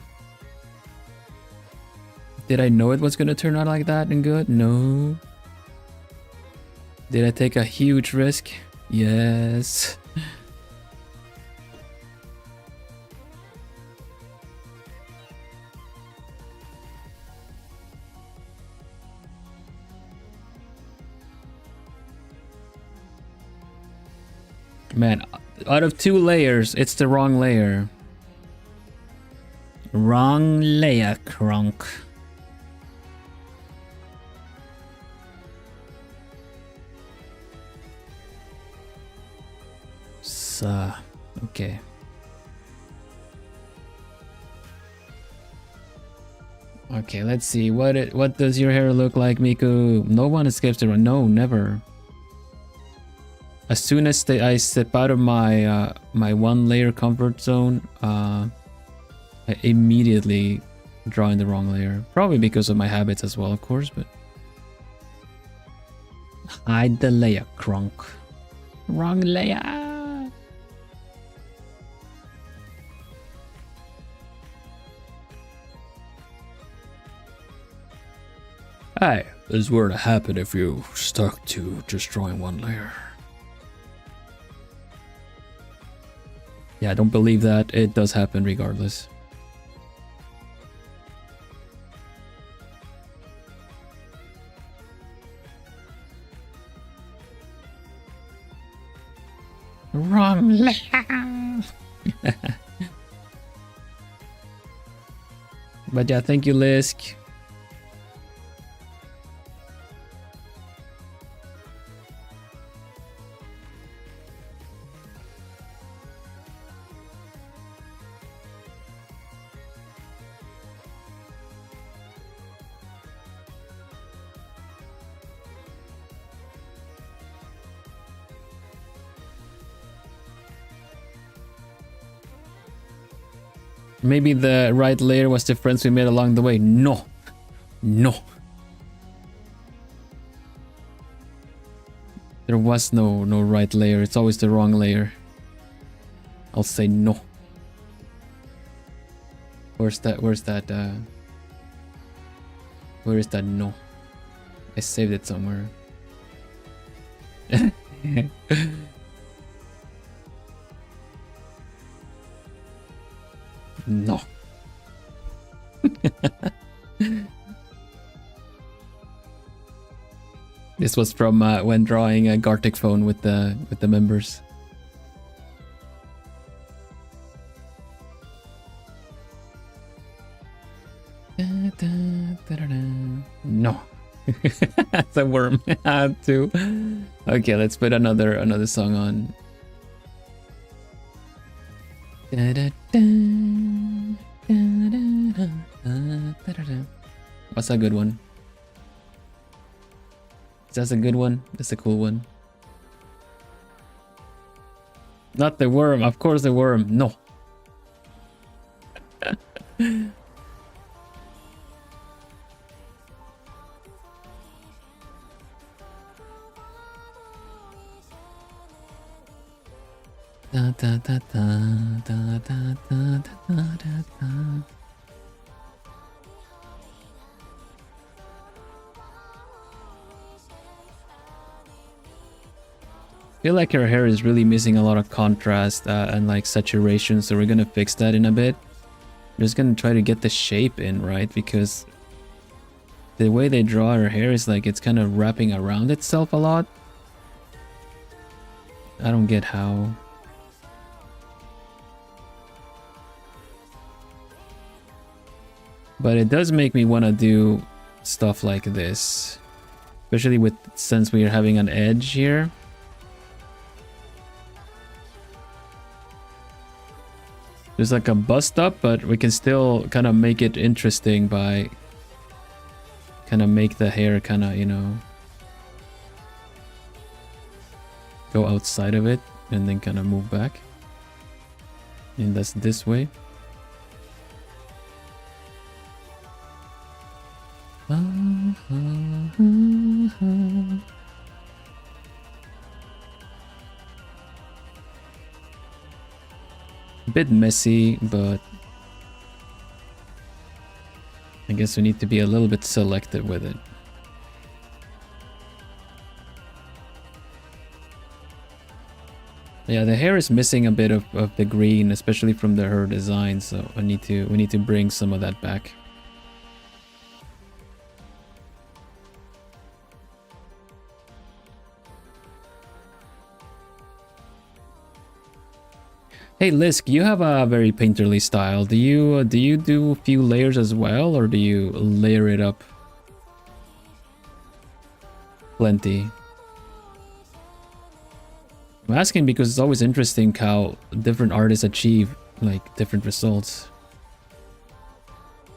S1: Did I know it was gonna turn out like that and good? No. Did I take a huge risk? Yes. Man, out of 2 layers, it's the wrong layer. Wrong layer, crunk. So, okay. Okay, let's see. What does your hair look like, Miku? No one escapes the run. No, never. As soon as I step out of my my 1-layer comfort zone, I immediately draw in the wrong layer. Probably because of my habits as well, of course, but hide the layer, crunk. Wrong layer. Hey, this were to happen if you stuck to just drawing 1 layer. Yeah, don't believe that. It does happen regardless. Wrong layer. But yeah, thank you, Lisk. Maybe the right layer was the friends we made along the way. No. No. There was no right layer. It's always the wrong layer. I'll say no. Where is that no? I saved it somewhere. No. This was from when drawing a Gartic phone with the members. No. That's a worm. Too. Okay, let's put another song on. What's a good one? That's a good one. That's a cool one. Not the worm. Of course the worm. No. Da, da, da, da, da, da, da, da, da. I feel like her hair is really missing a lot of contrast and like saturation, so we're gonna fix that in a bit. We're just gonna try to get the shape in, right? Because the way they draw her hair is like it's kind of wrapping around itself a lot. I don't get how. But it does make me want to do stuff like this, especially since we are having an edge here. There's like a bust up, but we can still kind of make it interesting by kind of make the hair kind of, you know, go outside of it and then kind of move back. And that's this way. bit messy, but I guess we need to be a little bit selective with it. Yeah, the hair is missing a bit of the green, especially from her design, so we need to bring some of that back. Hey Lisk, you have a very painterly style. Do you do a few layers as well, or do you layer it up plenty? I'm asking because it's always interesting how different artists achieve like different results.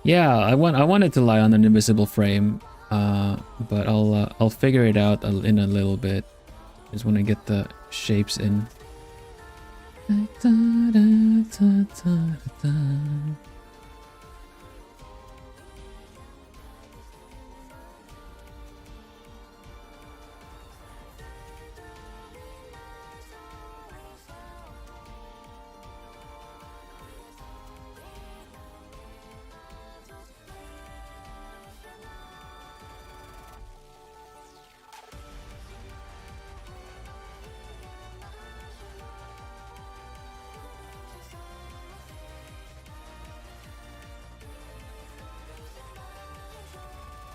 S1: Yeah, I wanted to lie on an invisible frame, but I'll figure it out in a little bit. Just want to get the shapes in.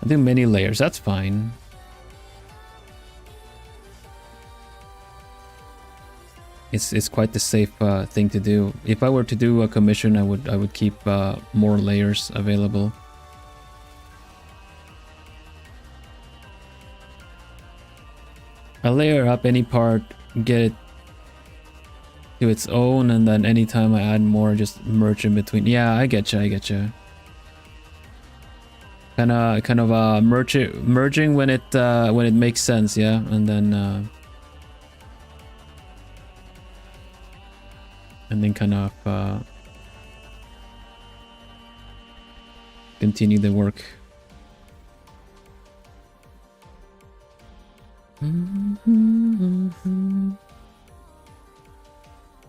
S1: I do many layers, that's fine. It's quite the safe thing to do. If I were to do a commission, I would keep more layers available. I layer up any part, get it to its own, and then anytime I add more, just merge in between. Yeah, I get you. Kind of merging when it makes sense, yeah, and then kind of continue the work.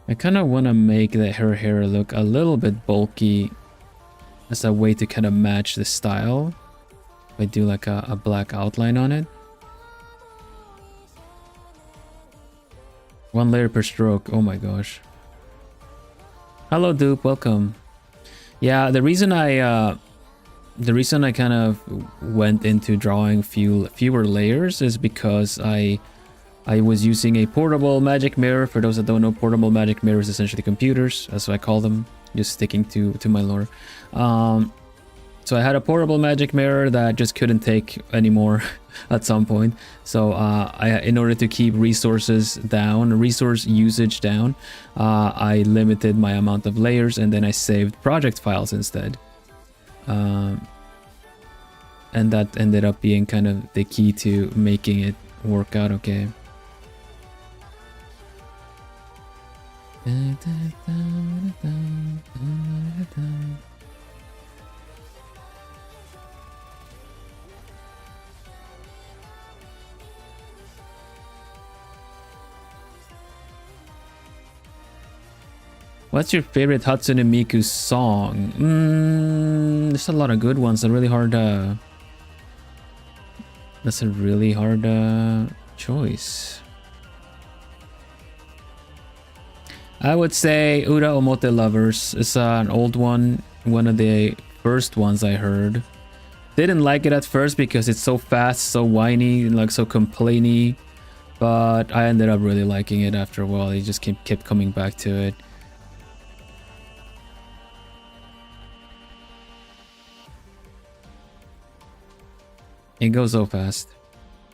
S1: I kind of want to make her hair look a little bit bulky as a way to kind of match the style. I do like a black outline on it. 1 layer per stroke. Oh my gosh. Hello Dupe, welcome. Yeah, the reason I kind of went into drawing fewer layers is because I was using a portable magic mirror. For those that don't know, portable magic mirrors essentially computers, as I call them, just sticking to my lore. So I had a portable magic mirror that just couldn't take anymore at some point. So in order to keep resource usage down, I limited my amount of layers, and then I saved project files instead. And that ended up being kind of the key to making it work out okay. What's your favorite Hatsune Miku song? There's a lot of good ones. That's a really hard choice. I would say Ura Omote Lovers. It's an old one of the first ones I heard. Didn't like it at first because it's so fast, so whiny, and like so complainy, but I ended up really liking it after a while. I just kept coming back to it. It goes so fast.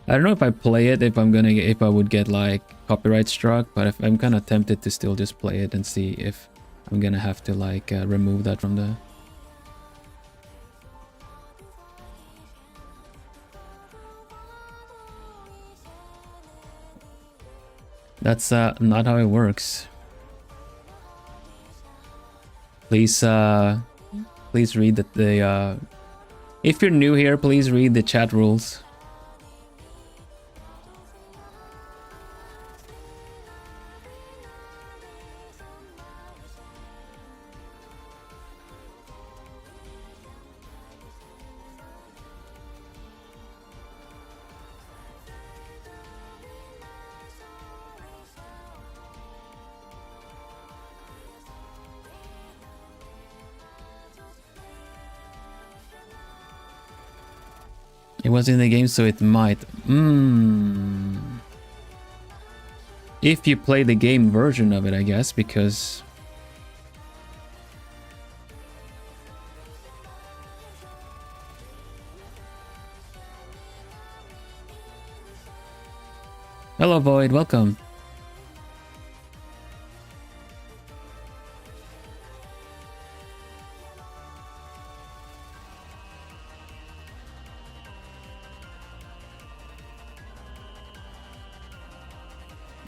S1: I don't know if I play it, if I would get like copyright struck, but if I'm kind of tempted to still just play it and see if I'm gonna have to like remove that from the... That's not how it works. Please read the if you're new here, please read the chat rules. It was in the game, so it might. If you play the game version of it, I guess, because... Hello, Void. Welcome.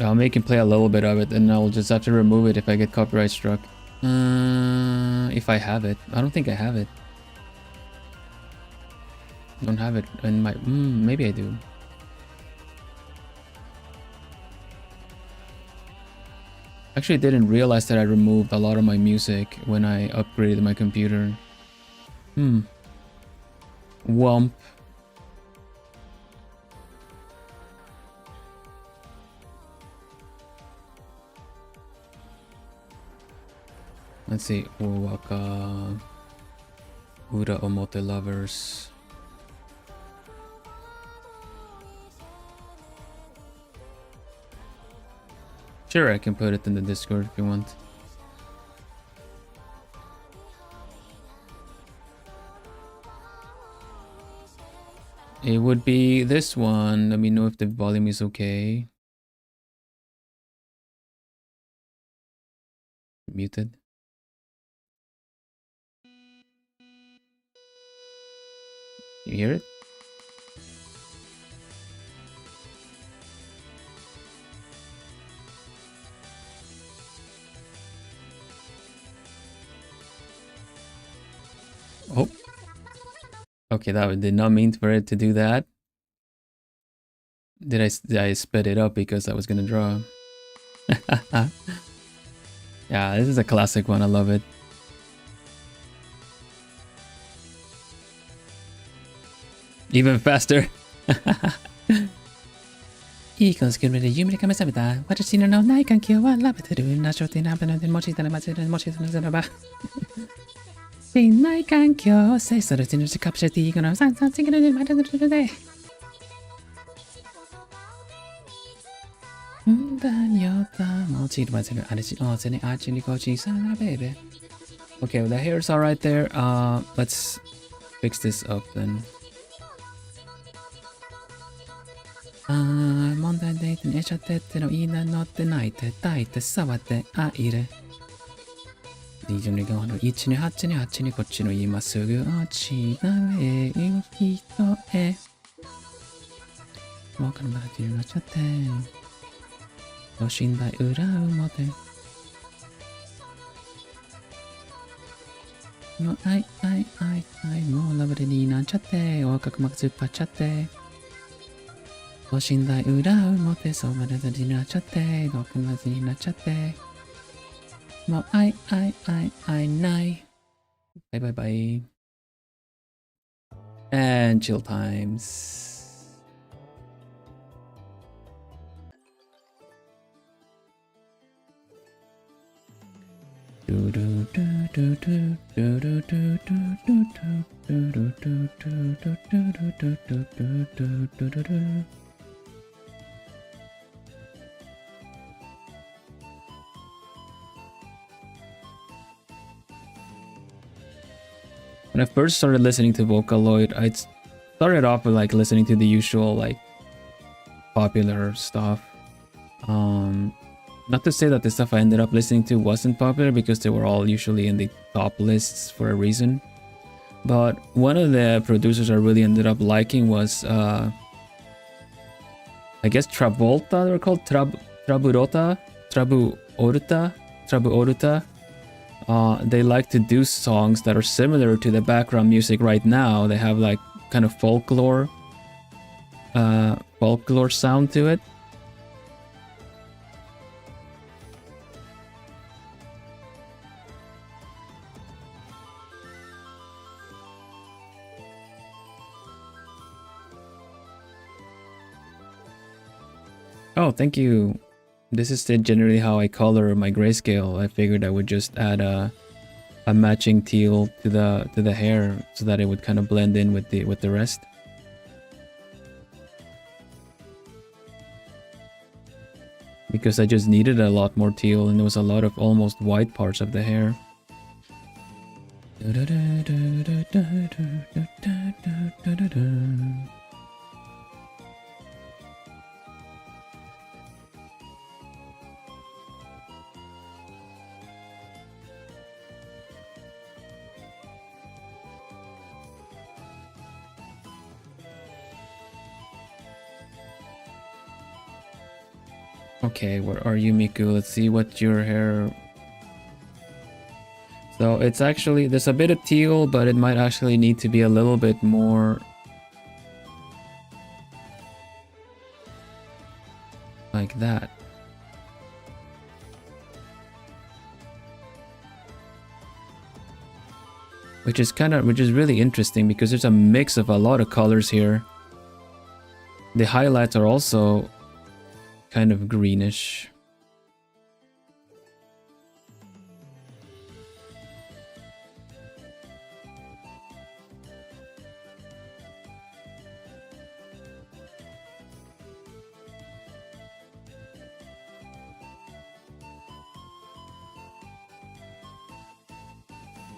S1: I'll make him play a little bit of it, and I'll just have to remove it if I get copyright struck. If I have it. I don't think I have it. Don't have it in my... maybe I do. Actually, I didn't realize that I removed a lot of my music when I upgraded my computer. Womp. Let's see. Waka. Ura Omote Lovers. Sure, I can put it in the Discord if you want. It would be this one. Let me know if the volume is okay. Muted. You hear it? Oh. Okay, that did not mean for it to do that. Did I sped it up because I was gonna draw? Yeah, this is a classic one. I love it. Even faster. いい感じで夢が目覚めた。私のない環境はラブてる。なしょてなべのでもちたらまずるもちたらずらば。ない環境をせそれてのしカプシャティーがの三三次のでまだので。だにょたもちるまずるあれしおせねあちにこちさなベイベ。Okay, well, the hair's all right there. Let's fix this up then. 問題で寝ちゃってってのいいな乗って泣いて抱いて触ってあいれ22号の128に8にこっちの今すぐ落ちない人へもうからまでになっちゃって等身大裏表の愛もうラブレになっちゃっておかくまく突っ張っちゃって等身大裏表そうまでになっちゃってごくまずになっちゃってもう愛ないバイバイバイ and chill times When I first started listening to Vocaloid, I started off with like listening to the usual like popular stuff. Not to say that the stuff I ended up listening to wasn't popular because they were all usually in the top lists for a reason. But one of the producers I really ended up liking was I guess Travolta, they were called Trabu Oruta. They like to do songs that are similar to the background music right now. They have like kind of folklore sound to it. Oh, thank you. This is generally how I color my grayscale. I figured I would just add a matching teal to the hair so that it would kind of blend in with the rest. because I just needed a lot more teal and there was a lot of almost white parts of the hair. Okay, where are you, Miku? Let's see what your hair... So it's actually, there's a bit of teal, but it might actually need to be a little bit more... like that. Which is really interesting because there's a mix of a lot of colors here. The highlights are also kind of greenish.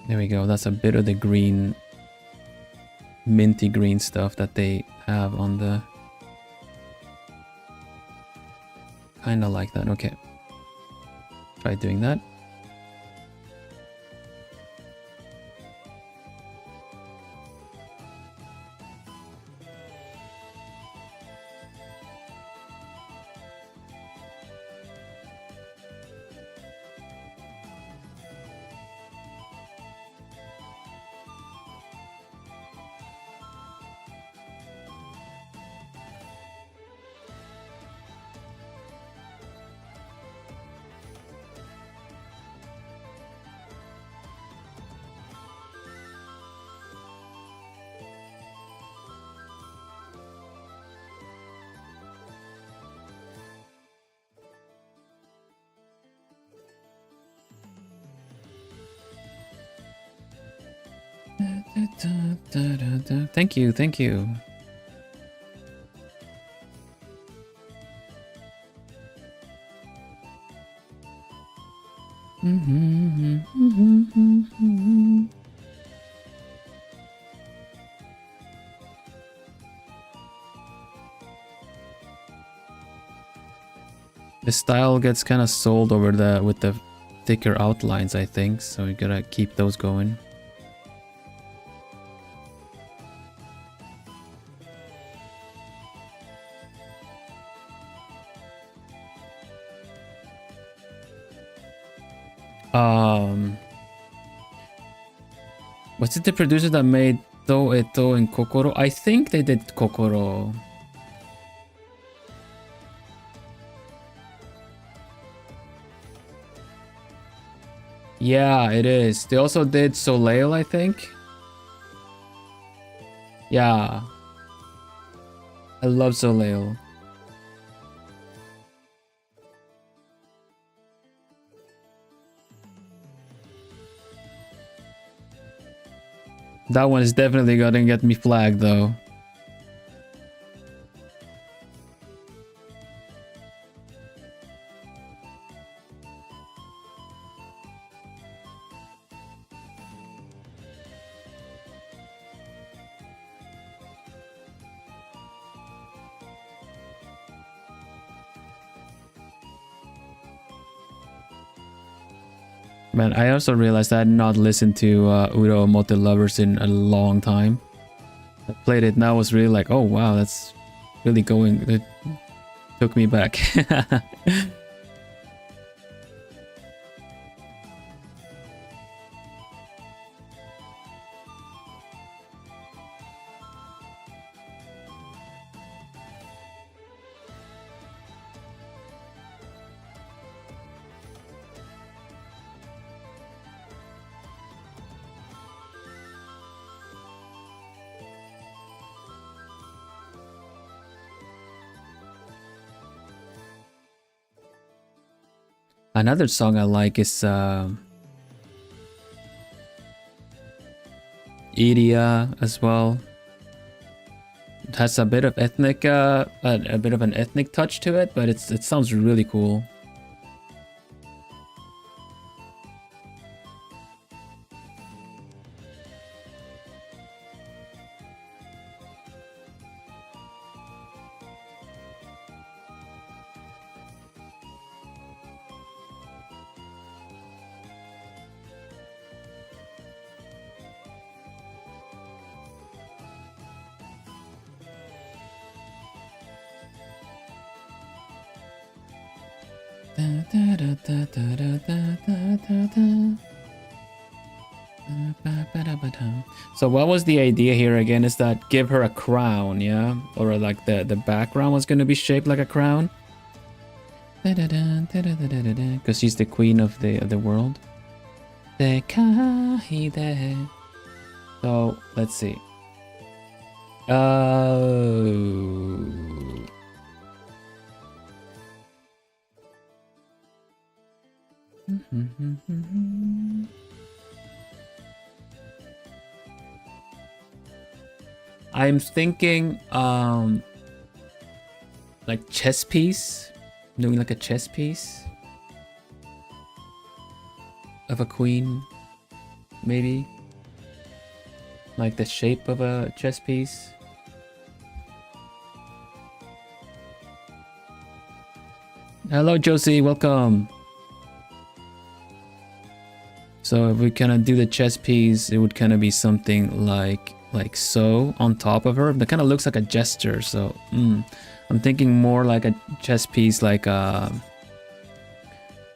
S1: There we go. That's a bit of the green, minty green stuff that they have on the... Kind of like that. Okay. Try doing that. Thank you, thank you. The style gets kind of sold over with the thicker outlines, I think, so we gotta keep those going. Was it the producer that made To Eto and Kokoro? I think they did Kokoro. Yeah, it is. They also did Soleil, I think. Yeah. I love Soleil. That one is definitely gonna get me flagged though. Man, I also realized I had not listened to Uro Mote Lovers in a long time. I played it now, was really like, oh wow, that's really going, it took me back. Another song I like is Iria as well. It has a bit of ethnic, a bit of an ethnic touch to it, but it sounds really cool. So what was the idea here again? Is that give her a crown, yeah? Or like the background was gonna be shaped like a crown? Because she's the queen of the world. So let's see. I'm thinking like chess piece. Doing like a chess piece of a queen, maybe. Like the shape of a chess piece. Hello Josie, welcome. So if we kind of do the chess piece, it would kind of be something like so on top of her. That kind of looks like a gesture. So I'm thinking more like a chess piece, like I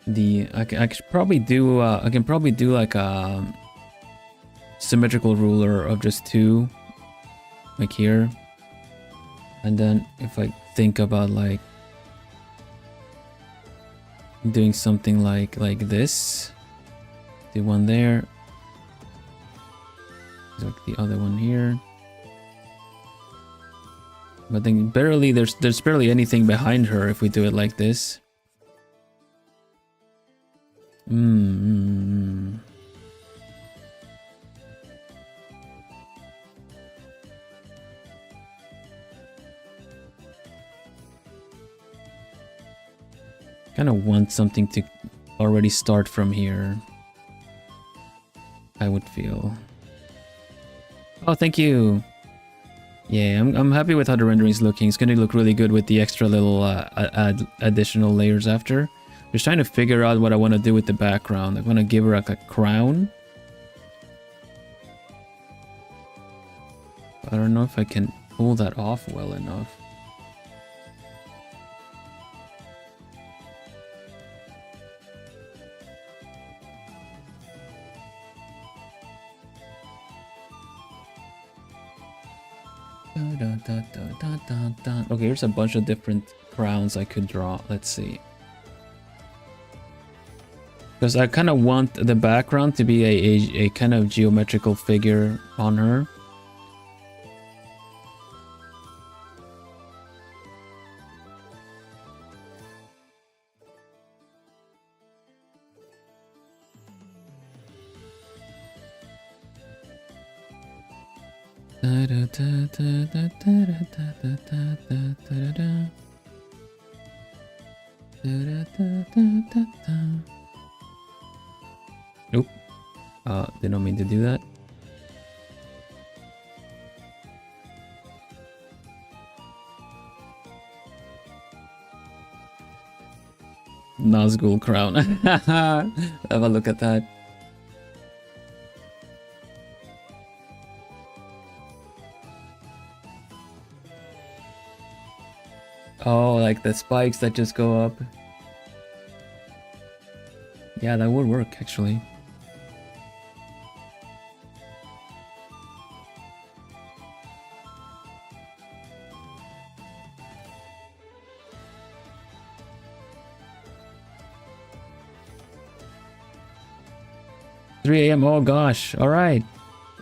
S1: could probably do I can probably do like a symmetrical ruler of just 2, like here. And then if I think about like doing something like this, do one there, like the other one here. But then barely there's barely anything behind her if we do it like this. Kind of want something to already start from here, I would feel. Oh, thank you. Yeah, I'm happy with how the rendering is looking. It's going to look really good with the extra little additional layers after. Just trying to figure out what I want to do with the background. I want to give her like a crown. I don't know if I can pull that off well enough. Okay, here's a bunch of different crowns I could draw. Let's see. Because I kind of want the background to be a kind of geometrical figure on her. Nope. Did not mean to do that. Nazgul crown. Have a look at that. Oh, like the spikes that just go up. Yeah, that would work actually. $3 AM. Oh gosh. All right.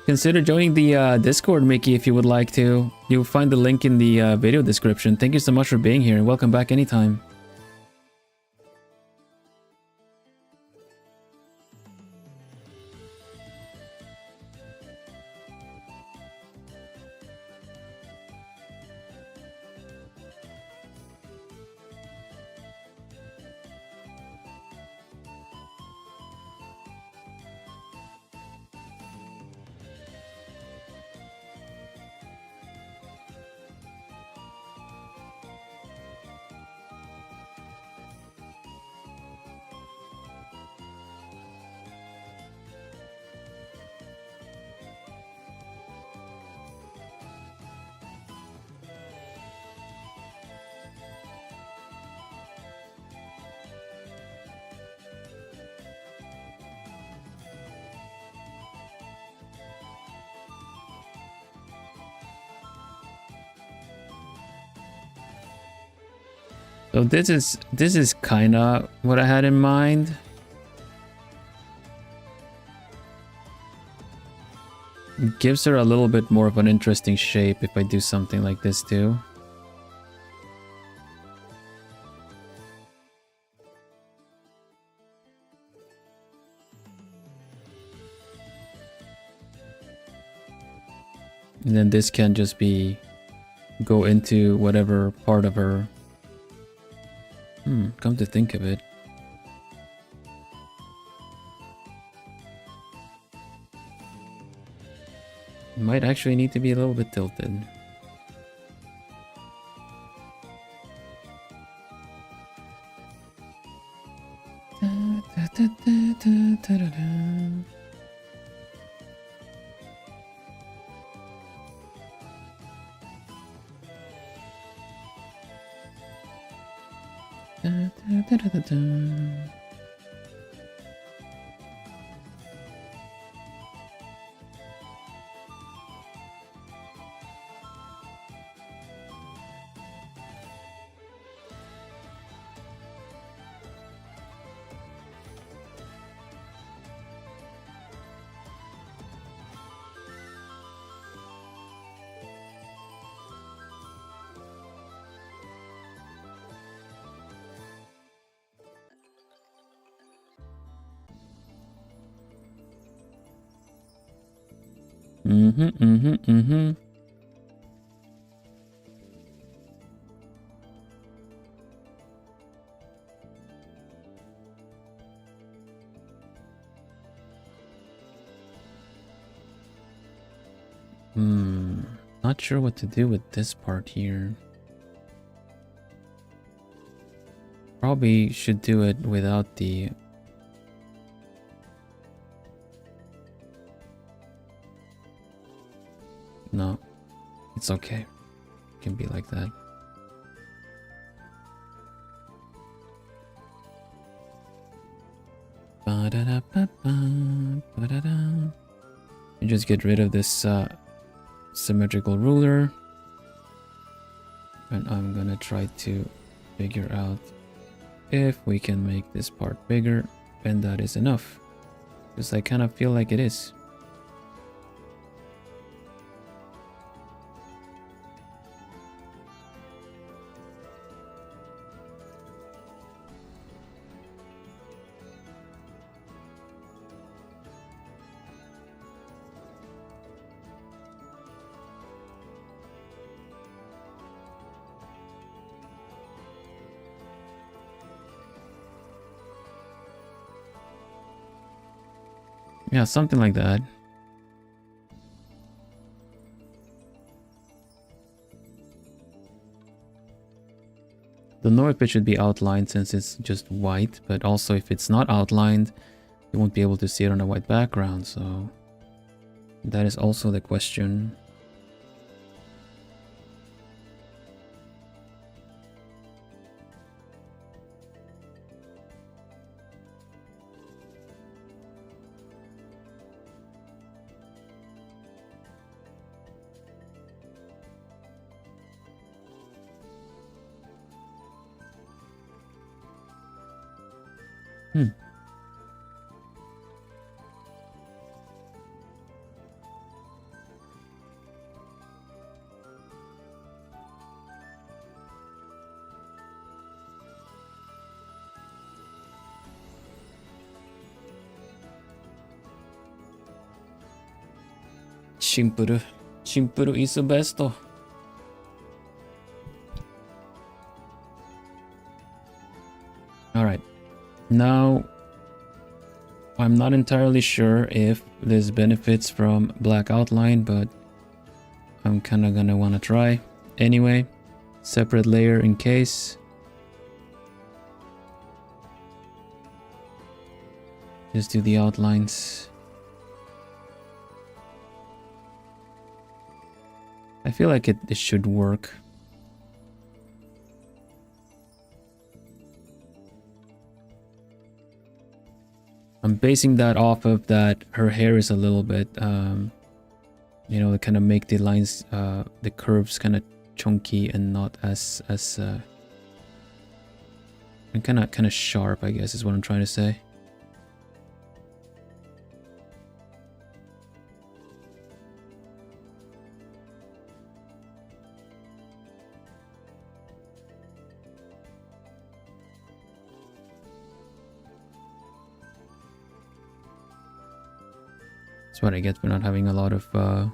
S1: Consider joining the Discord, Mickey, if you would like to. You'll find the link in the video description. Thank you so much for being here and welcome back anytime. So this is kind of what I had in mind. It gives her a little bit more of an interesting shape if I do something like this too. And then this can just be go into whatever part of her. Come to think of it. It might actually need to be a little bit tilted. Not sure what to do with this part here. Probably should do it without the... No, it's okay. It can be like that. You just get rid of this symmetrical ruler. And I'm gonna try to figure out if we can make this part bigger, and that is enough. Because I kind of feel like it is. Yeah, something like that. Don't know if it should be outlined since it's just white, but also if it's not outlined, you won't be able to see it on a white background, so that is also the question. Simple. Simple is the best. Alright. Now, I'm not entirely sure if this benefits from black outline, but I'm kind of gonna want to try. Anyway, separate layer in case. Just do the outlines. I feel like it should work. I'm basing that off of that her hair is a little bit, you know, to kind of make the lines, the curves kind of chunky and not as And kind of sharp, I guess, is what I'm trying to say. That's what I get for not having a lot of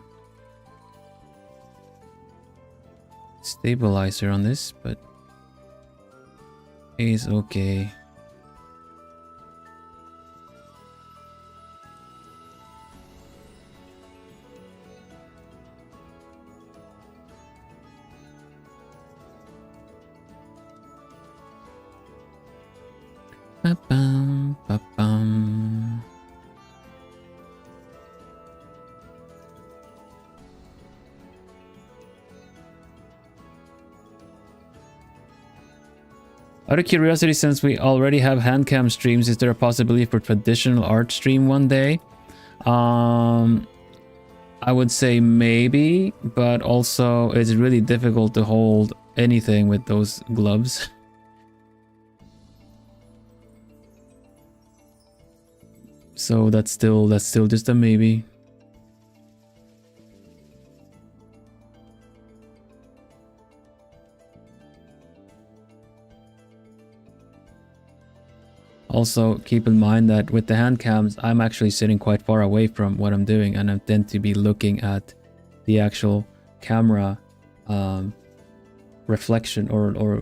S1: stabilizer on this, but is okay. Ba-bum, ba-bum. Out of curiosity, since we already have handcam streams, is there a possibility for traditional art stream one day? I would say maybe, but also it's really difficult to hold anything with those gloves. So that's still just a maybe. Also, keep in mind that with the hand cams, I'm actually sitting quite far away from what I'm doing, and I tend to be looking at the actual camera reflection or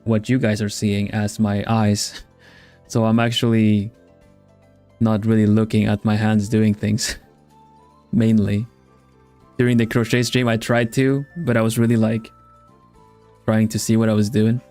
S1: what you guys are seeing as my eyes. So I'm actually not really looking at my hands doing things mainly. During the crochet stream I tried to, but I was really like trying to see what I was doing.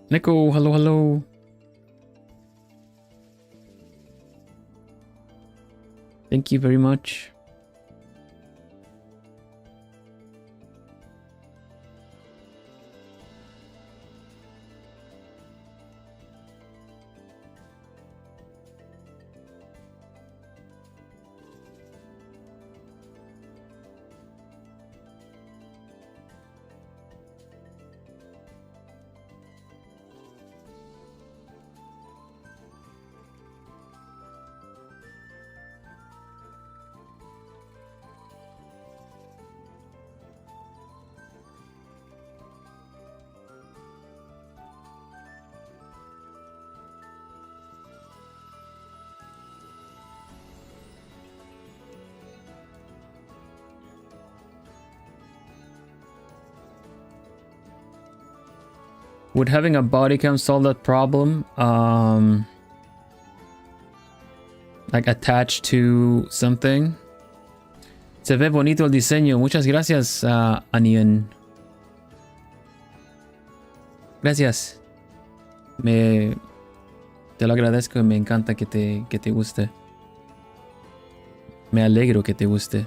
S1: Nico, hello, hello. Thank you very much. Would having a body cam solve that problem? Like attached to something? Se ve bonito el diseño. Muchas gracias, Anian. Gracias. Te lo agradezco y me encanta que te guste. Me alegro que te guste.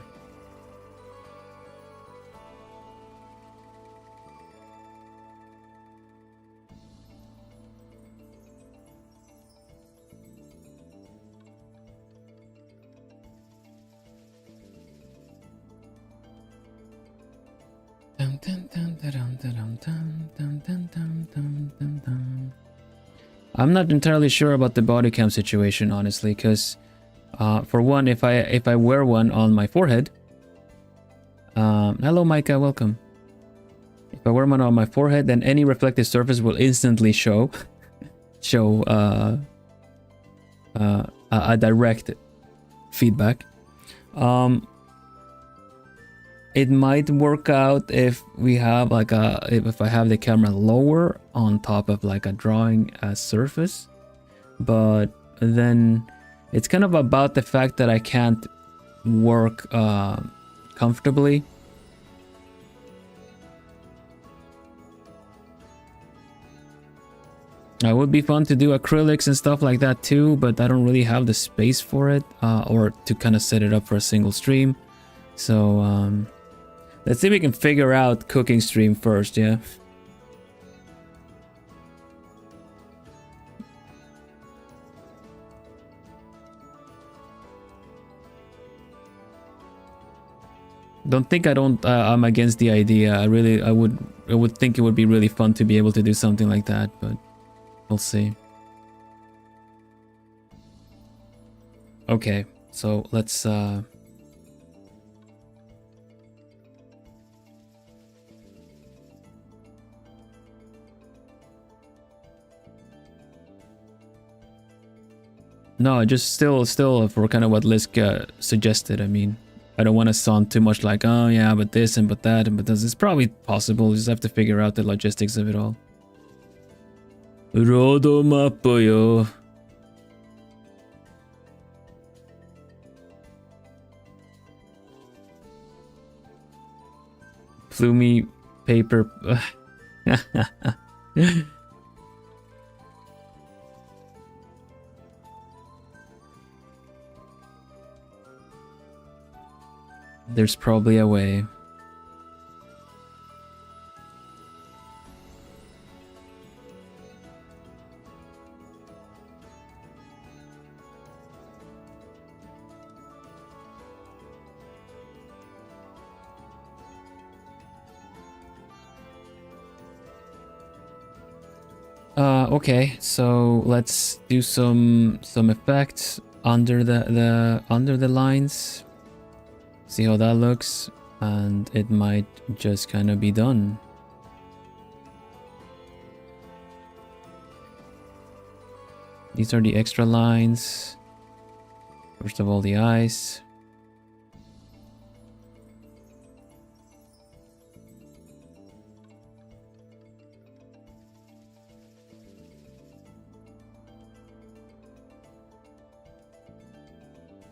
S1: I'm not entirely sure about the body cam situation, honestly, because for one, if I wear one on my forehead, hello Micah, welcome. If I wear one on my forehead, then any reflective surface will instantly show a direct feedback. It might work out if we have like if I have the camera lower on top of like a drawing surface, but then it's kind of about the fact that I can't work comfortably. It would be fun to do acrylics and stuff like that too, but I don't really have the space for it, or to kind of set it up for a single stream. So let's see if we can figure out cooking stream first, yeah? Don't think I'm against the idea. I would think it would be really fun to be able to do something like that, but we'll see. Okay, so let's no, just still for kind of what Lisk suggested. I mean, I don't want to sound too much like, oh yeah, but this and but that and but this. It's probably possible. You just have to figure out the logistics of it all. Rodo mappo. Plumy paper. There's probably a way. Okay, so let's do some effects under the lines. See how that looks, and it might just kind of be done. These are the extra lines. First of all, the eyes.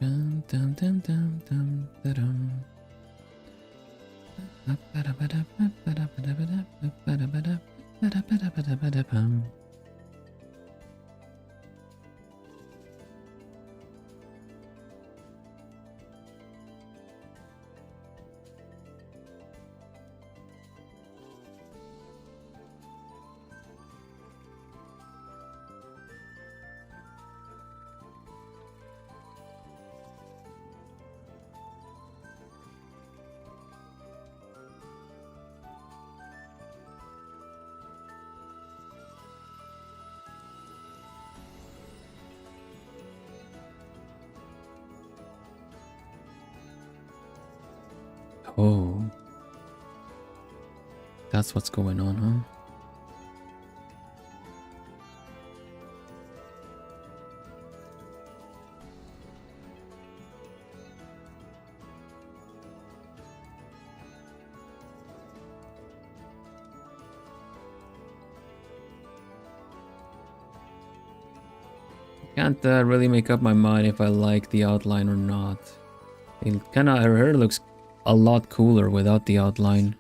S1: Dum, dum, dum, dum, dum, da-dum. Oh, that's what's going on, huh? Can't really make up my mind if I like the outline or not. It kind of, her hair looks a lot cooler without the outline.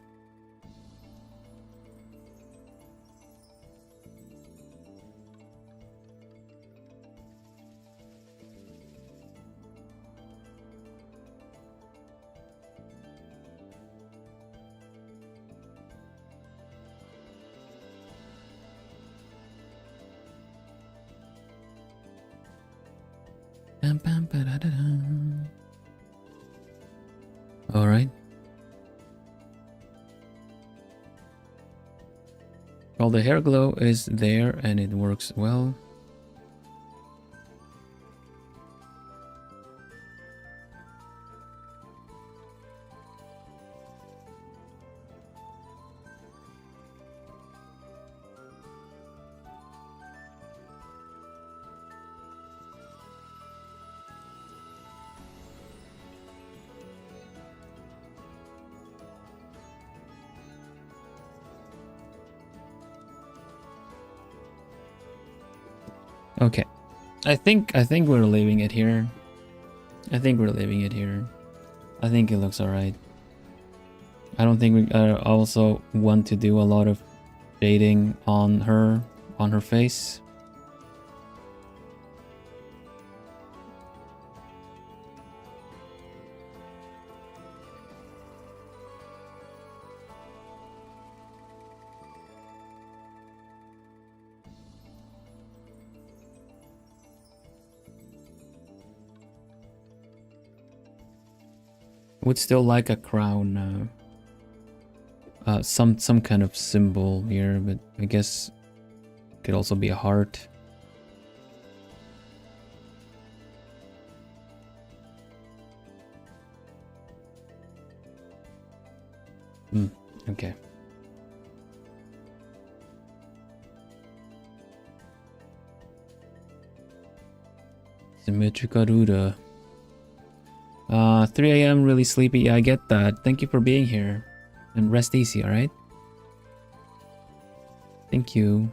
S1: All right. Well, the hair glow is there and it works well. Okay. I think we're leaving it here. I think we're leaving it here. I think it looks alright. I don't think we also want to do a lot of shading on her face. Would still like a crown, some kind of symbol here, but I guess it could also be a heart. Okay. Symmetrical Ruda. 3 a.m. really sleepy. Yeah, I get that. Thank you for being here. And rest easy, alright? Thank you.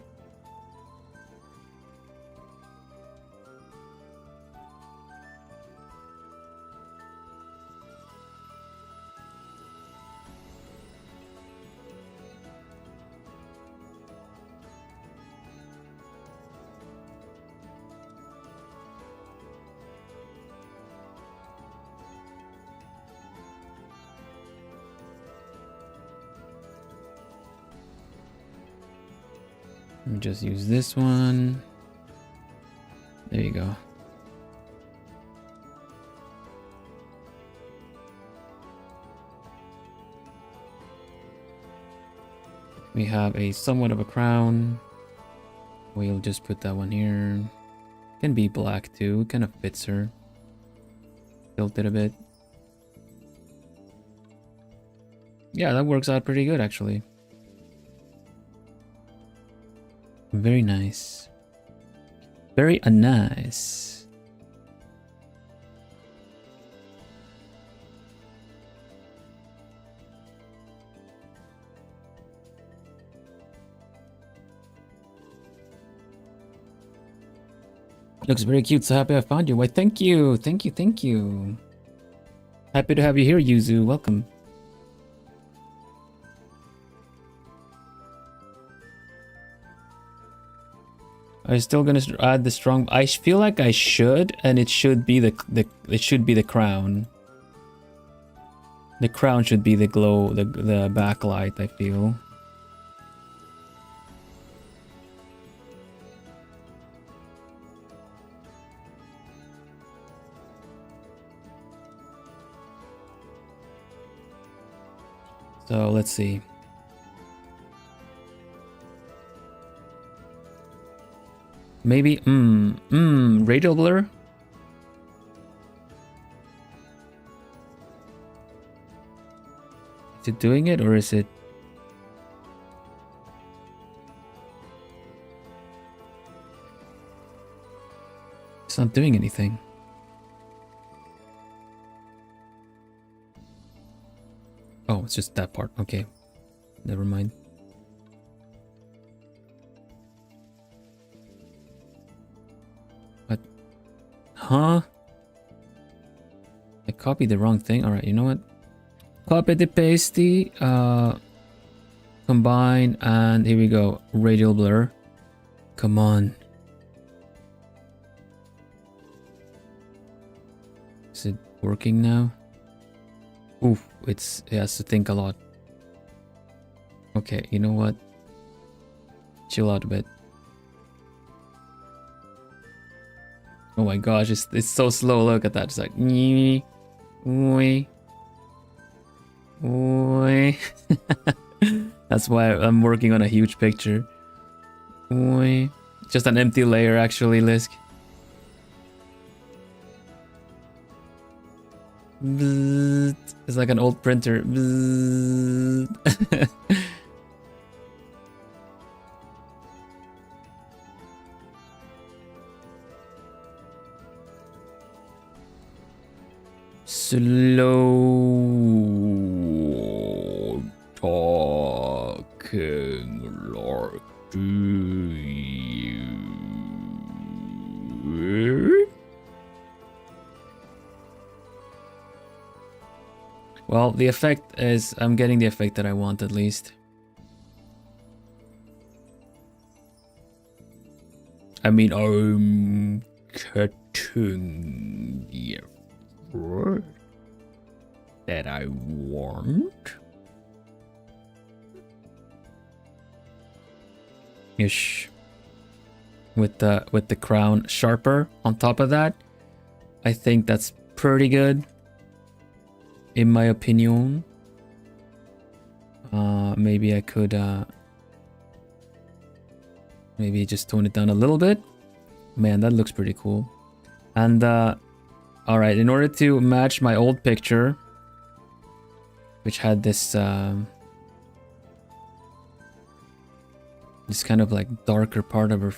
S1: Let me just use this one. There you go. We have a somewhat of a crown. We'll just put that one here. Can be black too, kind of fits her. Tilt it a bit. Yeah, that works out pretty good actually. Very nice. Very nice. Looks very cute, so happy I found you. Why, thank you. Thank you, thank you. Happy to have you here, Yuzu. Welcome. Are you still gonna add the strong? I feel like I should, and it should be the crown. The crown should be the glow, the backlight. I feel. So let's see. Maybe, radial blur? Is it doing it or is it? It's not doing anything. Oh, it's just that part. Okay. Never mind. What? Huh? I copied the wrong thing. Alright, you know what? Copy the pasty, combine, and here we go. Radial blur. Come on. Is it working now? Oof, it has to think a lot. Okay, you know what? Chill out a bit. Oh my gosh, it's so slow. Look at that. It's like that's why I'm working on a huge picture. Just an empty layer actually, Lisk. It's like an old printer. Slow talking like you. Well, the effect is... I'm getting the effect that I want at least. I mean, I'm cutting the effect that I want. Ish. With the crown sharper on top of that, I think that's pretty good, in my opinion. Maybe I could maybe just tone it down a little bit. Man, that looks pretty cool. And all right, in order to match my old picture, which had this this kind of like darker part of her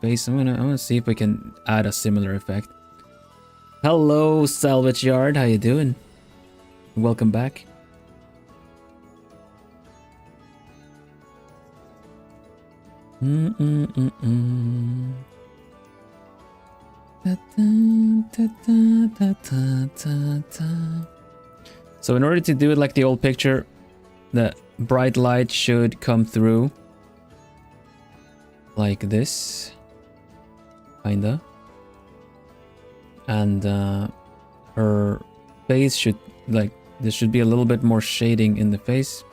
S1: face, I'm gonna see if we can add a similar effect. Hello, Salvage Yard, how you doing? Welcome back. So in order to do it like the old picture, the bright light should come through like this, kinda, and her face should, like, there should be a little bit more shading in the face.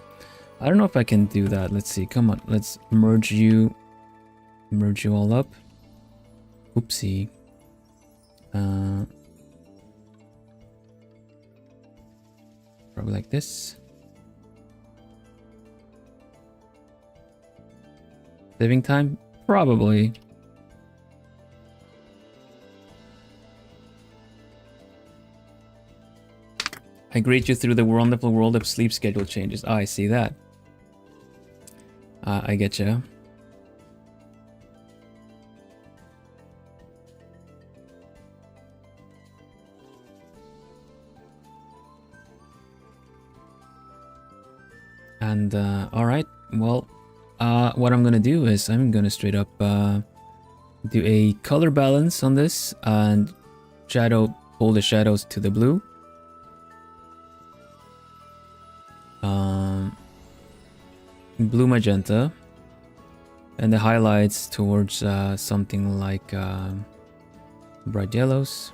S1: I don't know if I can do that. Let's see. Come on, let's merge you all up. Oopsie. Probably like this. Saving time? Probably. I greet you through the wonderful world of sleep schedule changes. Ah, I see that. I get you. And all right, well, what I'm gonna do is I'm gonna straight up do a color balance on this and pull the shadows to the blue. Blue magenta, and the highlights towards something like bright yellows.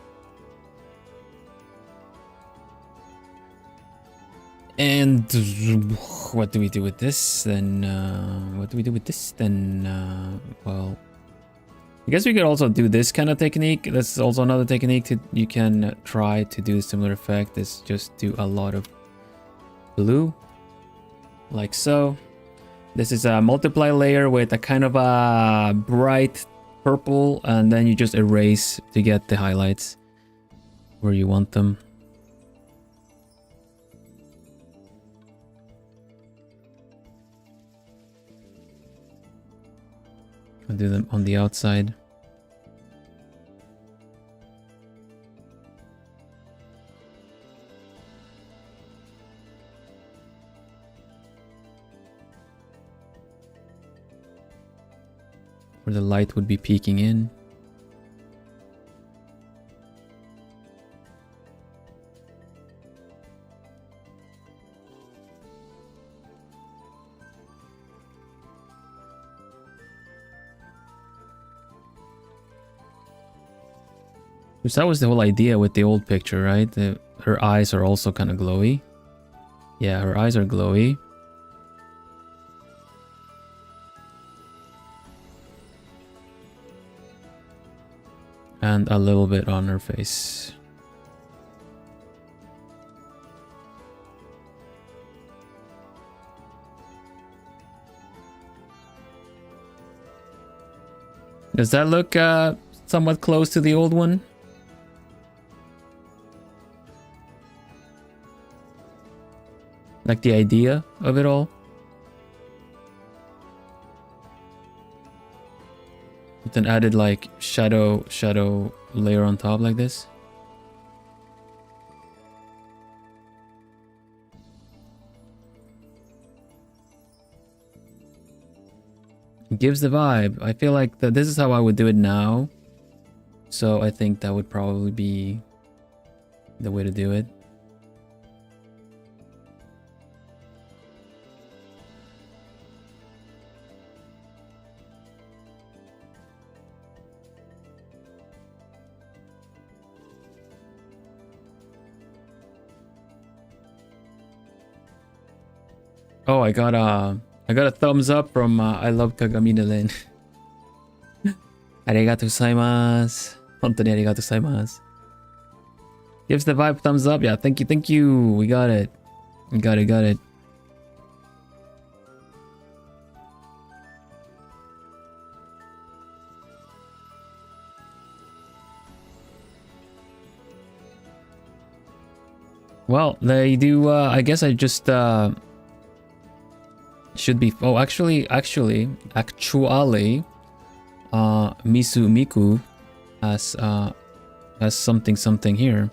S1: And what do we do with this then? Well, I guess we could also do this kind of technique. That's also another technique you can try to do a similar effect, is just do a lot of blue, like so. This is a multiply layer with a kind of a bright purple, and then you just erase to get the highlights where you want them. I'll do them on the outside. Where the light would be peeking in. Which that was the whole idea with the old picture, right? Her eyes are also kind of glowy. Yeah, her eyes are glowy. And a little bit on her face. Does that look somewhat close to the old one? Like the idea of it all? With an added like shadow layer on top like this. It gives the vibe. I feel like this is how I would do it now. So I think that would probably be the way to do it. Oh, I got a thumbs up from I love Kagami-Len. Arigatou gozaimasu. Hontoni arigatou gozaimasu. Gives the vibe thumbs up. Yeah, thank you, thank you. We got it. Got it. Well, they do. I guess I just should be. Oh, actually, Miku has something here,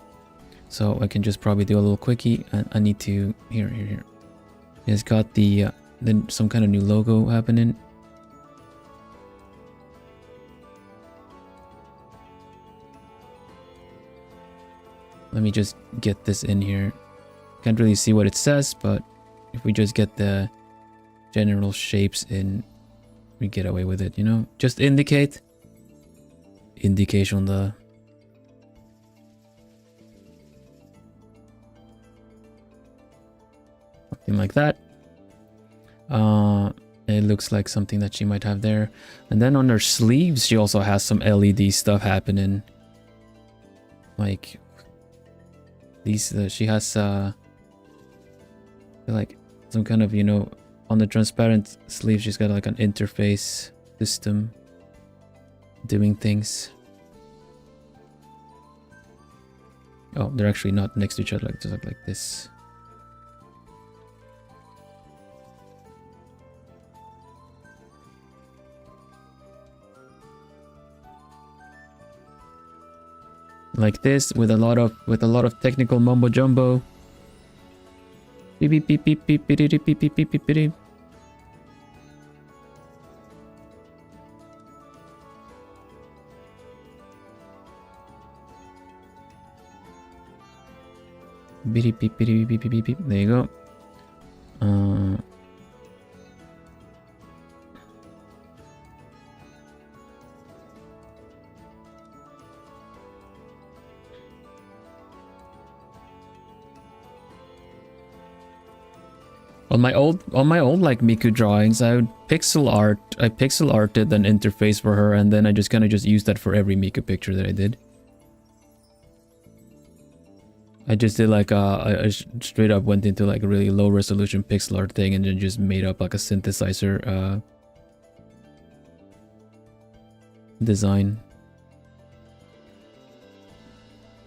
S1: so I can just probably do a little quickie. And I need to here. It's got the then some kind of new logo happening. Let me just get this in here. Can't really see what it says, but if we just get the general shapes in, we get away with it, you know? Just indication the something like that. It looks like something that she might have there. And then on her sleeves, she also has some LED stuff happening. Like these, she has like some kind of, you know, on the transparent sleeve, she's got like an interface system doing things. Oh, they're actually not next to each other, like just like this. Like this, with a lot of technical mumbo jumbo. Beep beep beep beep beep beep beep beep beep beep beep beep. Beep beep beep beep beep beep beep. There you go. On my old like Miku drawings, I would pixel arted an interface for her, and then I just kind of used that for every Miku picture that I did. I just did like I straight up went into like a really low resolution pixel art thing and then just made up like a synthesizer design.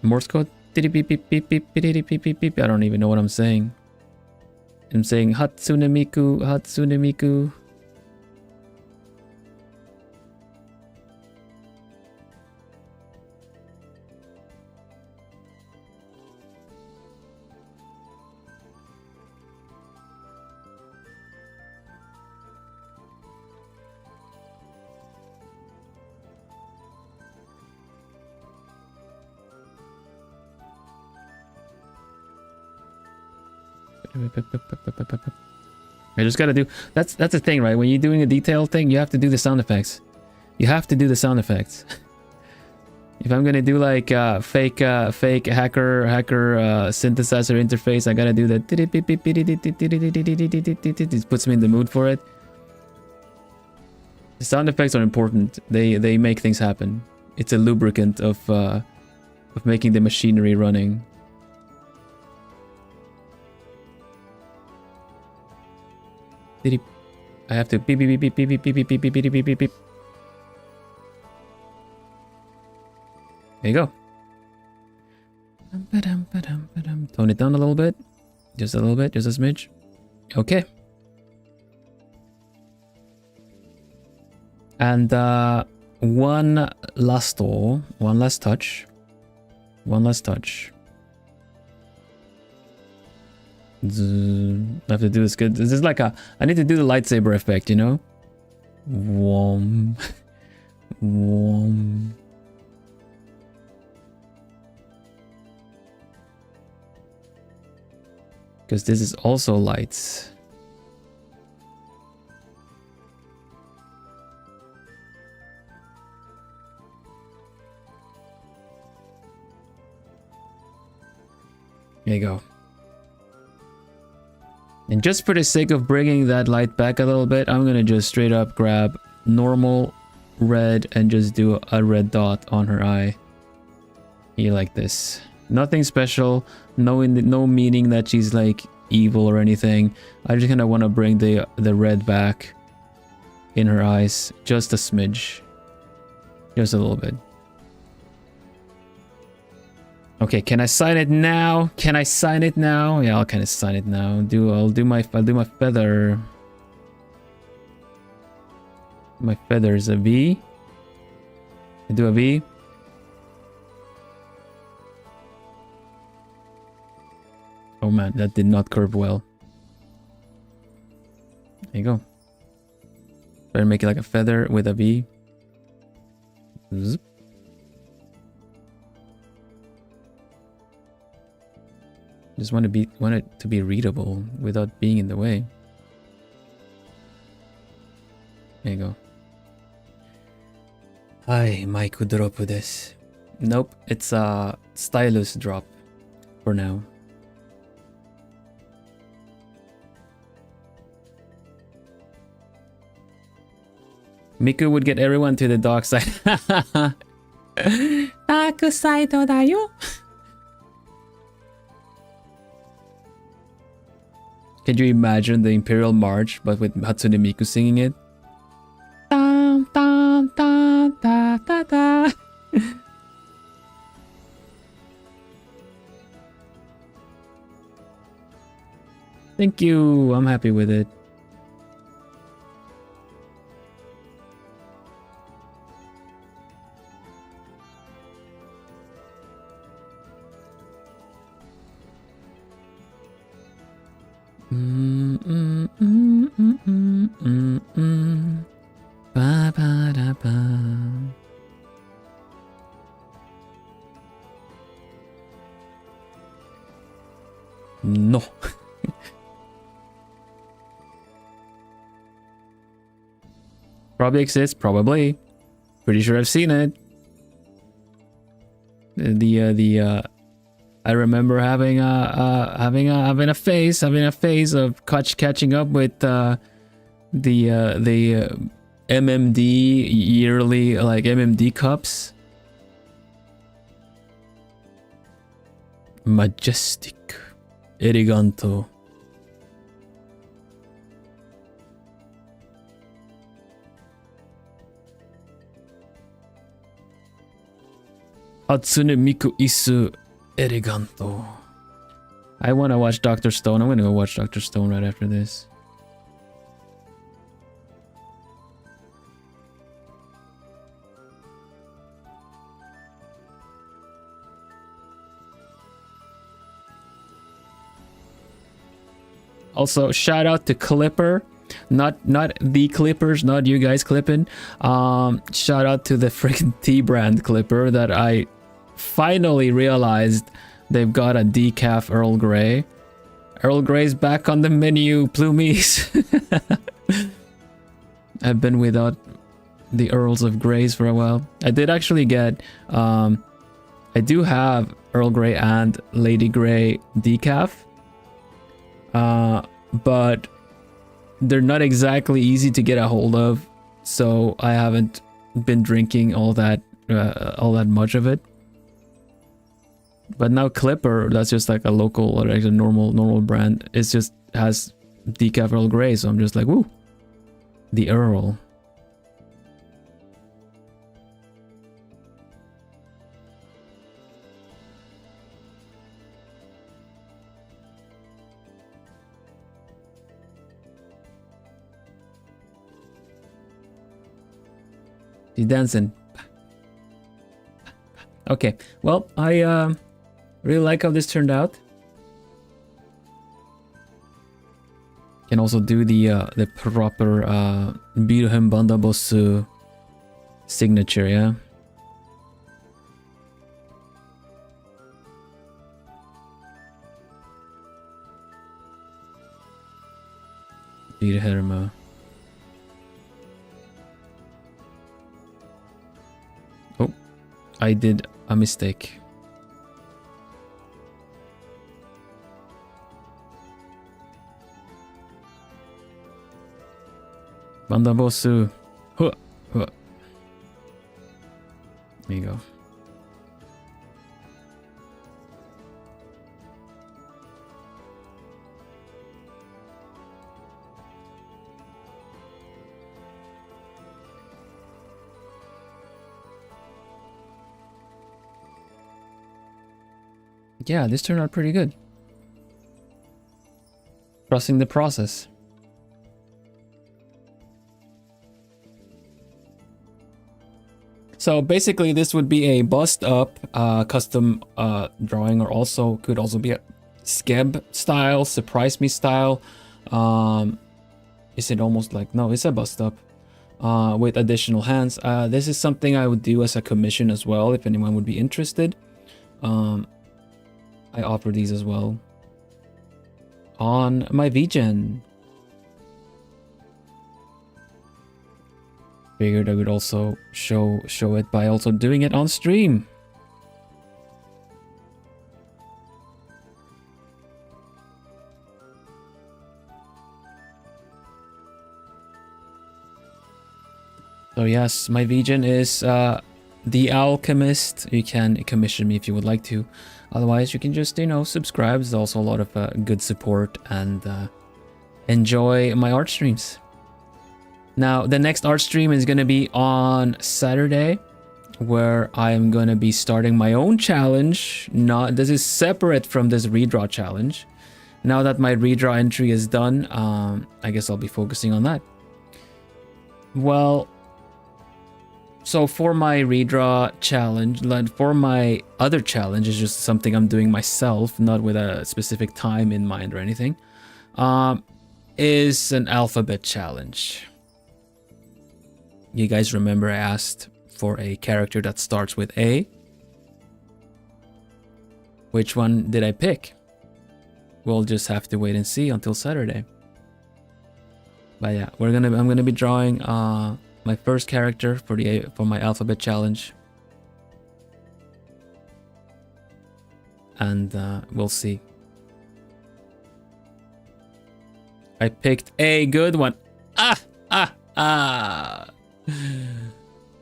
S1: Morse code? I don't even know what I'm saying. I'm saying Hatsune Miku, Hatsune Miku. I just gotta do that's the thing, right? When you're doing a detail thing, you have to do the sound effects. You have to do the sound effects. If I'm gonna do like fake hacker synthesizer interface, I gotta do that. It puts me in the mood for it. The sound effects are important. They make things happen. It's a lubricant of making the machinery running. I have to beep beep beep beep beep beep beep beep beep beep beep beep beep. There you go. Tone it down a little bit. Just a little bit, just a smidge. Okay. And one last touch. I have to do this good. This is like I need to do the lightsaber effect, you know? Wom. Wom. Because this is also lights. There you go. And just for the sake of bringing that light back a little bit, I'm gonna just straight up grab normal red and just do a red dot on her eye. Here like this. Nothing special, no meaning that she's like evil or anything. I just kind of want to bring the red back in her eyes, just a smidge, just a little bit. Okay, can I sign it now? Can I sign it now? Yeah, I'll kind of sign it now. I'll do my feather. My feather is a V. I do a V. Oh man, that did not curve well. There you go. Better make it like a feather with a V. Zip. Just want it to be readable without being in the way. There you go. Hi, Miku drop this. Nope, it's a stylus drop for now. Miku would get everyone to the dark side. Dark side da yo. Can you imagine the Imperial March, but with Hatsune Miku singing it? Dun, dun, dun, da, da, da. Thank you. I'm happy with it. Ba, ba, da, ba. No. Probably exists, probably. Pretty sure I've seen it. I remember having a phase of catching up with the MMD yearly, like MMD cups. Majestic, eleganto. Hatsune Miku isu eleganto. I want to watch Dr. Stone. I'm gonna go watch Dr. Stone right after this. Also, shout out to Clipper. Not the Clippers, not you guys clipping. Shout out to the freaking T-brand Clipper that I finally realized they've got a decaf Earl Grey. Earl Grey's back on the menu, plumies. I've been without the Earls of Greys for a while. I did actually get, I do have Earl Grey and Lady Grey decaf. But they're not exactly easy to get a hold of, so I haven't been drinking all that much of it. But now Clipper, that's just like a local or like a normal brand. It just has decaf Earl Grey, so I'm just like, woo, the Earl. She's dancing. Okay, well, I really like how this turned out. Can also do the proper Vilhelm Vanderbos signature, yeah. Vilhelm. Oh, I did a mistake. Vanderbos. Huh, huh. There you go. Yeah, this turned out pretty good. Trusting the process. So basically this would be a bust up custom drawing, or also could also be a skeb style, surprise me style. Is it almost like, no, it's a bust up with additional hands. This is something I would do as a commission as well if anyone would be interested. I offer these as well on my VGen. Figured I would also show it by also doing it on stream. So yes, my VGen is The Alchemist. You can commission me if you would like to. Otherwise, you can just, you know, subscribe. There's also a lot of good support, and enjoy my art streams. Now, the next art stream is going to be on Saturday, where I am going to be starting my own challenge. This is separate from this redraw challenge. Now that my redraw entry is done, I guess I'll be focusing on that. Well, so for my redraw challenge, like for my other challenge, is just something I'm doing myself, not with a specific time in mind or anything, is an alphabet challenge. You guys remember I asked for a character that starts with A? Which one did I pick? We'll just have to wait and see until Saturday. But yeah, I'm gonna be drawing my first character for my alphabet challenge, and we'll see. I picked a good one.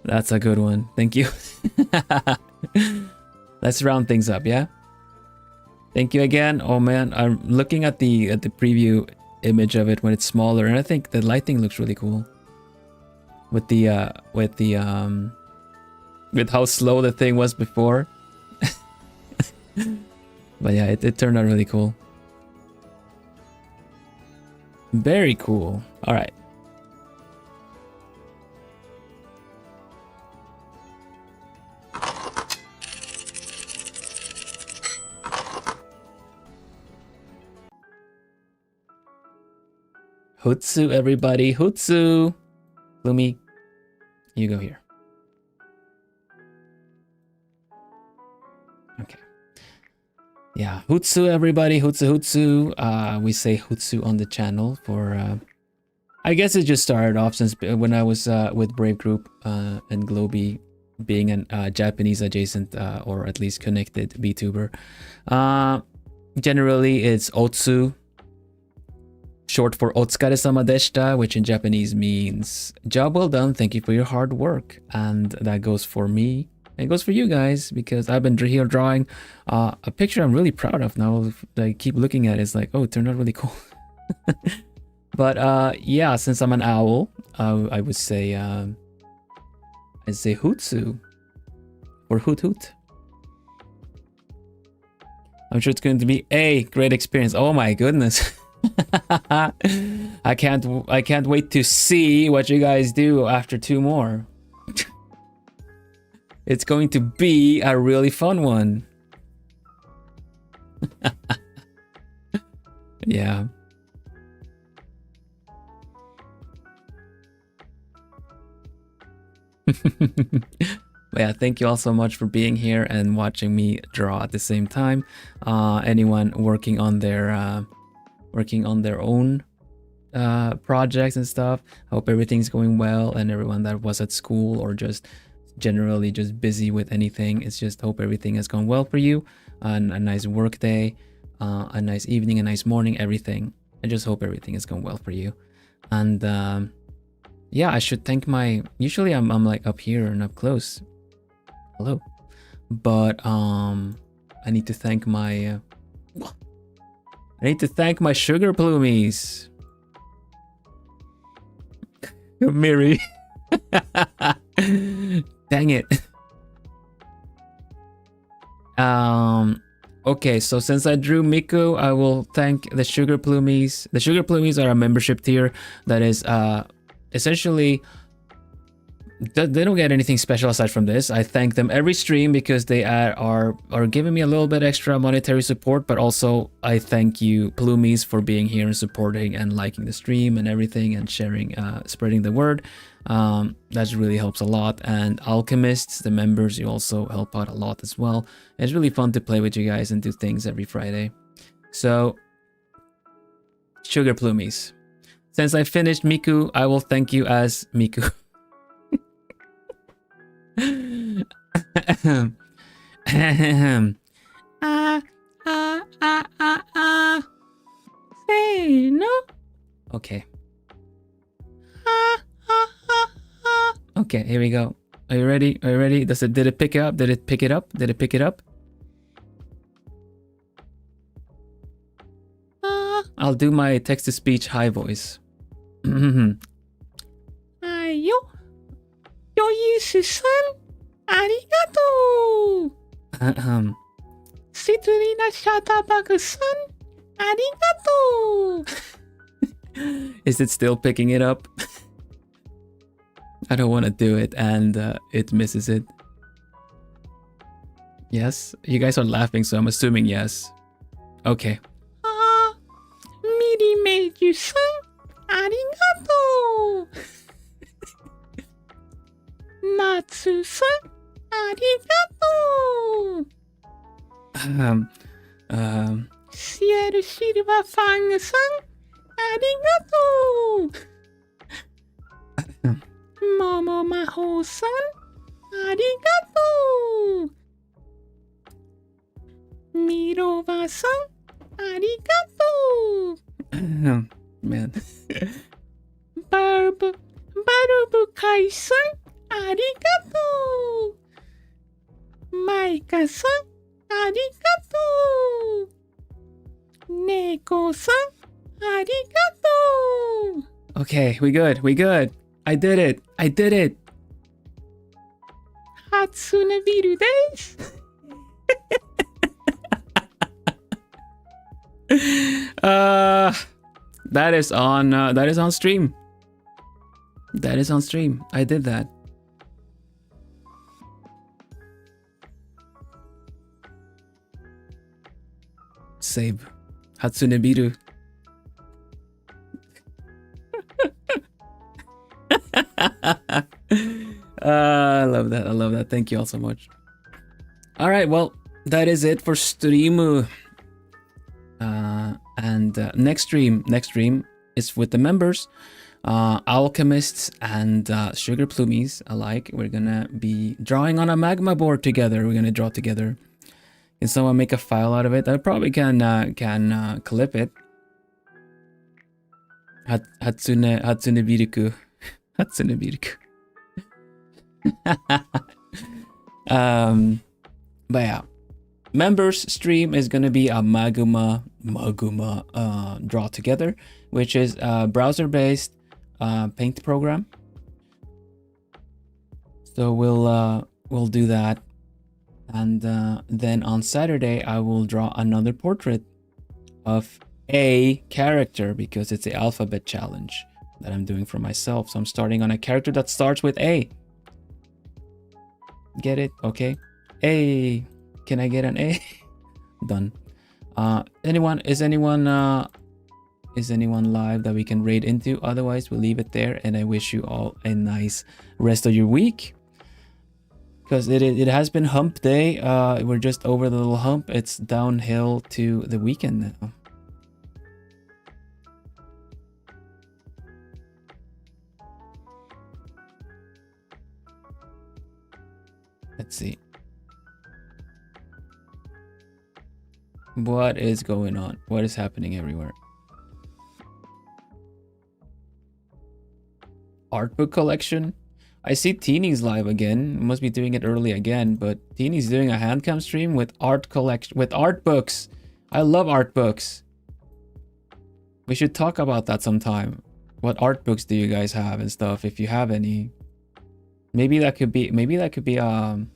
S1: That's a good one. Thank you. Let's round things up, yeah? Thank you again. Oh man, I'm looking at the preview image of it when it's smaller, and I think the lighting looks really cool. With how slow the thing was before. But yeah, it turned out really cool. Very cool. All right. Hutsu, everybody. Hutsu. Lumi, you go here. Okay. Yeah, Hutsu, everybody. Hutsu. We say Hutsu on the channel for... I guess it just started off since when I was with Brave Group and Globy, being a Japanese adjacent or at least connected VTuber. Generally, it's Otsu. Short for Otsukaresama deshita, which in Japanese means job well done, thank you for your hard work. And that goes for me. It goes for you guys, because I've been here drawing a picture I'm really proud of now. I keep looking at it, it's like, oh, it turned out really cool. But yeah, since I'm an owl, I would say I'd say Hutsu or Hoot Hoot. I'm sure it's going to be a great experience. Oh my goodness. I can't wait to see what you guys do after 2 more. It's going to be a really fun one. Yeah. But yeah, thank you all so much for being here and watching me draw at the same time. Anyone working on their own projects and stuff, I hope everything's going well, and everyone that was at school or just generally just busy with anything, it's just hope everything has gone well for you, and a nice work day, a nice evening, a nice morning, everything. I just hope everything has gone well for you. And Yeah, I should thank my. Usually I'm like up here and up close. Hello, but I need to thank my. I need to thank my sugar plumies. Miri. Dang it. Okay, so since I drew Miku, I will thank the sugar plumies. The sugar plumies are a membership tier that is essentially they don't get anything special aside from this. I thank them every stream because they are giving me a little bit extra monetary support, but also I thank you plumies for being here and supporting and liking the stream and everything and sharing, spreading the word. That really helps a lot. And alchemists, the members, you also help out a lot as well. It's really fun to play with you guys and do things every Friday. So sugar plumies, since I finished Miku, I will thank you as Miku. Say no. Okay. Okay, here we go. Are you ready? Are you ready? Did it pick it up? Did it pick it up? Did it pick it up? I'll do my text-to-speech high voice. Ayo. Yoyu-san. Arigato. Citrina Shatabaku-san. Arigato. Is it still picking it up? I don't want to do it and it misses it. Yes? You guys are laughing, so I'm assuming yes. Okay. Miri Meiju-san. Arigato. Natsu-san. Arigato. Ciel Silva Fang-san. Arigato. Momo Maho-san. Arigato. Mirova-san. Arigato. Man. Barbu-kai-san. Arigato. Maika-san. Arigato. Neko-san. Arigato. Okay, we good. We good. I did it. I did it. Hatsune Miku desu. That is on stream. That is on stream. I did that. Save. Hatsune Miku. I love that. I love that. Thank you all so much. All right. Well, that is it for stream. And next stream is with the members, alchemists and sugar plumies alike. We're gonna be drawing on a magma board together. We're gonna draw together. Can someone make a file out of it? I probably can clip it. Hatsune Miku. Hatsune Miku. But yeah, members stream is gonna be a Maguma draw together, which is a browser-based paint program. So we'll do that, and then on Saturday I will draw another portrait of a character because it's the alphabet challenge that I'm doing for myself. So I'm starting on a character that starts with A. Get it? Okay. A. Can I get an A? Done. Is anyone live that we can raid into? Otherwise, we'll leave it there. And I wish you all a nice rest of your week. Because it has been hump day. We're just over the little hump. It's downhill to the weekend now. Let's see. What is going on? What is happening everywhere? art book collection. I see Teeny's live again. Must be doing it early again, but Teeny's doing a handcam stream with art collection, with art books. I love art books. We should talk about that sometime. What art books do you guys have and stuff, if you have any? Maybe that could be like on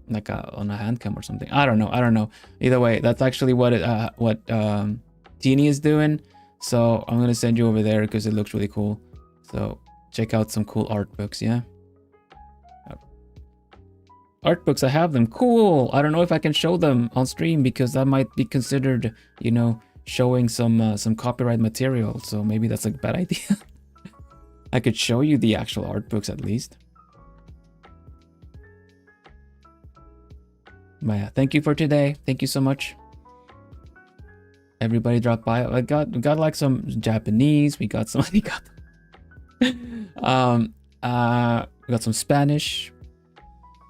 S1: a handcam or something. I don't know. Either way, that's actually what Teeny is doing. So I'm gonna send you over there because it looks really cool. So check out some cool art books, yeah. Art books, I have them. Cool. I don't know if I can show them on stream because that might be considered, you know, showing some copyright material. So maybe that's a bad idea. I could show you the actual art books at least. But yeah, thank you for today. Thank you so much. Everybody dropped by. We got like some Japanese. We got some. We got some Spanish.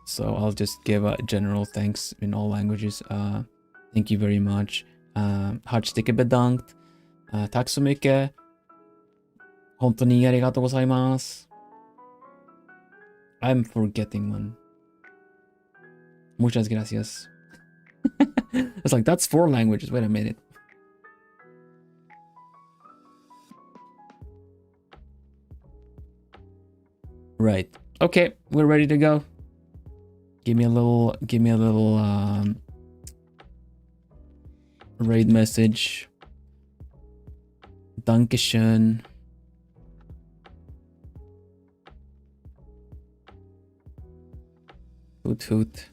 S1: So I'll just give a general thanks in all languages. Thank you very much. Hartstikke bedankt. Tack så mycket. 本当にありがとうございます. I'm forgetting one. Muchas gracias. It's like, that's 4 languages. Wait a minute. Right. Okay, we're ready to go. Give me a little raid message. Dankeschön. Hoot hoot.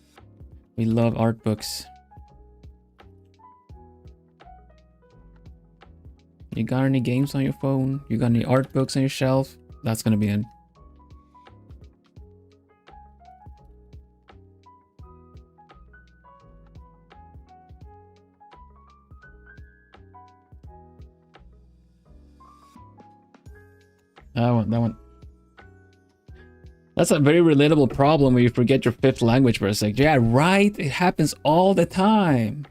S1: We love art books. You got any games on your phone? You got any art books on your shelf? That's gonna be in. That one. That's a very relatable problem where you forget your 5th language for a sec. Yeah, right? It happens all the time.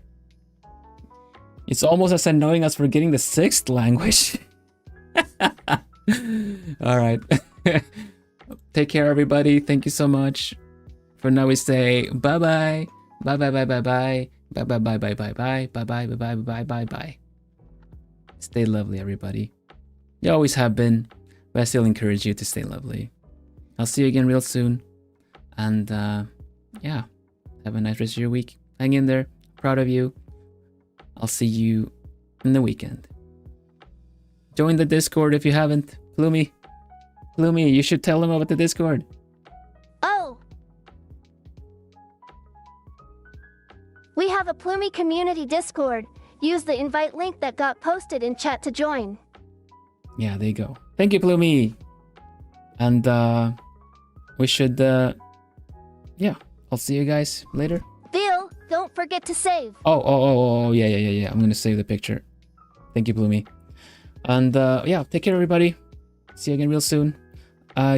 S1: It's almost as annoying as forgetting the 6th language. All right. Take care, everybody. Thank you so much. For now, we say bye-bye. Bye-bye-bye-bye-bye. Bye-bye-bye-bye-bye. Bye-bye-bye-bye-bye-bye-bye. Stay lovely, everybody. You always have been, but I still encourage you to stay lovely. I'll see you again real soon. And yeah, have a nice rest of your week. Hang in there. Proud of you. I'll see you in the weekend. Join the Discord if you haven't. Plumi, you should tell them about the Discord.
S2: Oh! We have a Plumi community Discord. Use the invite link that got posted in chat to join.
S1: Yeah, there you go. Thank you, Plumi. And we should, yeah, I'll see you guys later.
S2: Bill, don't forget to save.
S1: Oh, yeah. I'm gonna save the picture. Thank you, Plumi. And yeah, take care, everybody. See you again real soon.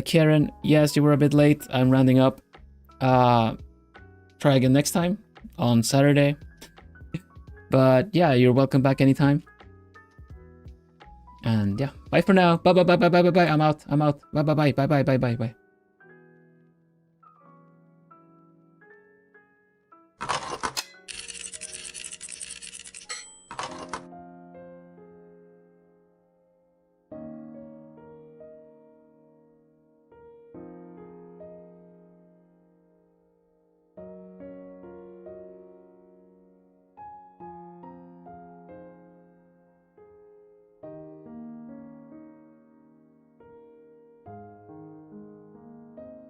S1: Karen, yes, you were a bit late. I'm rounding up. Try again next time on Saturday. But yeah, you're welcome back anytime. And yeah, bye for now. Bye. I'm out. Bye.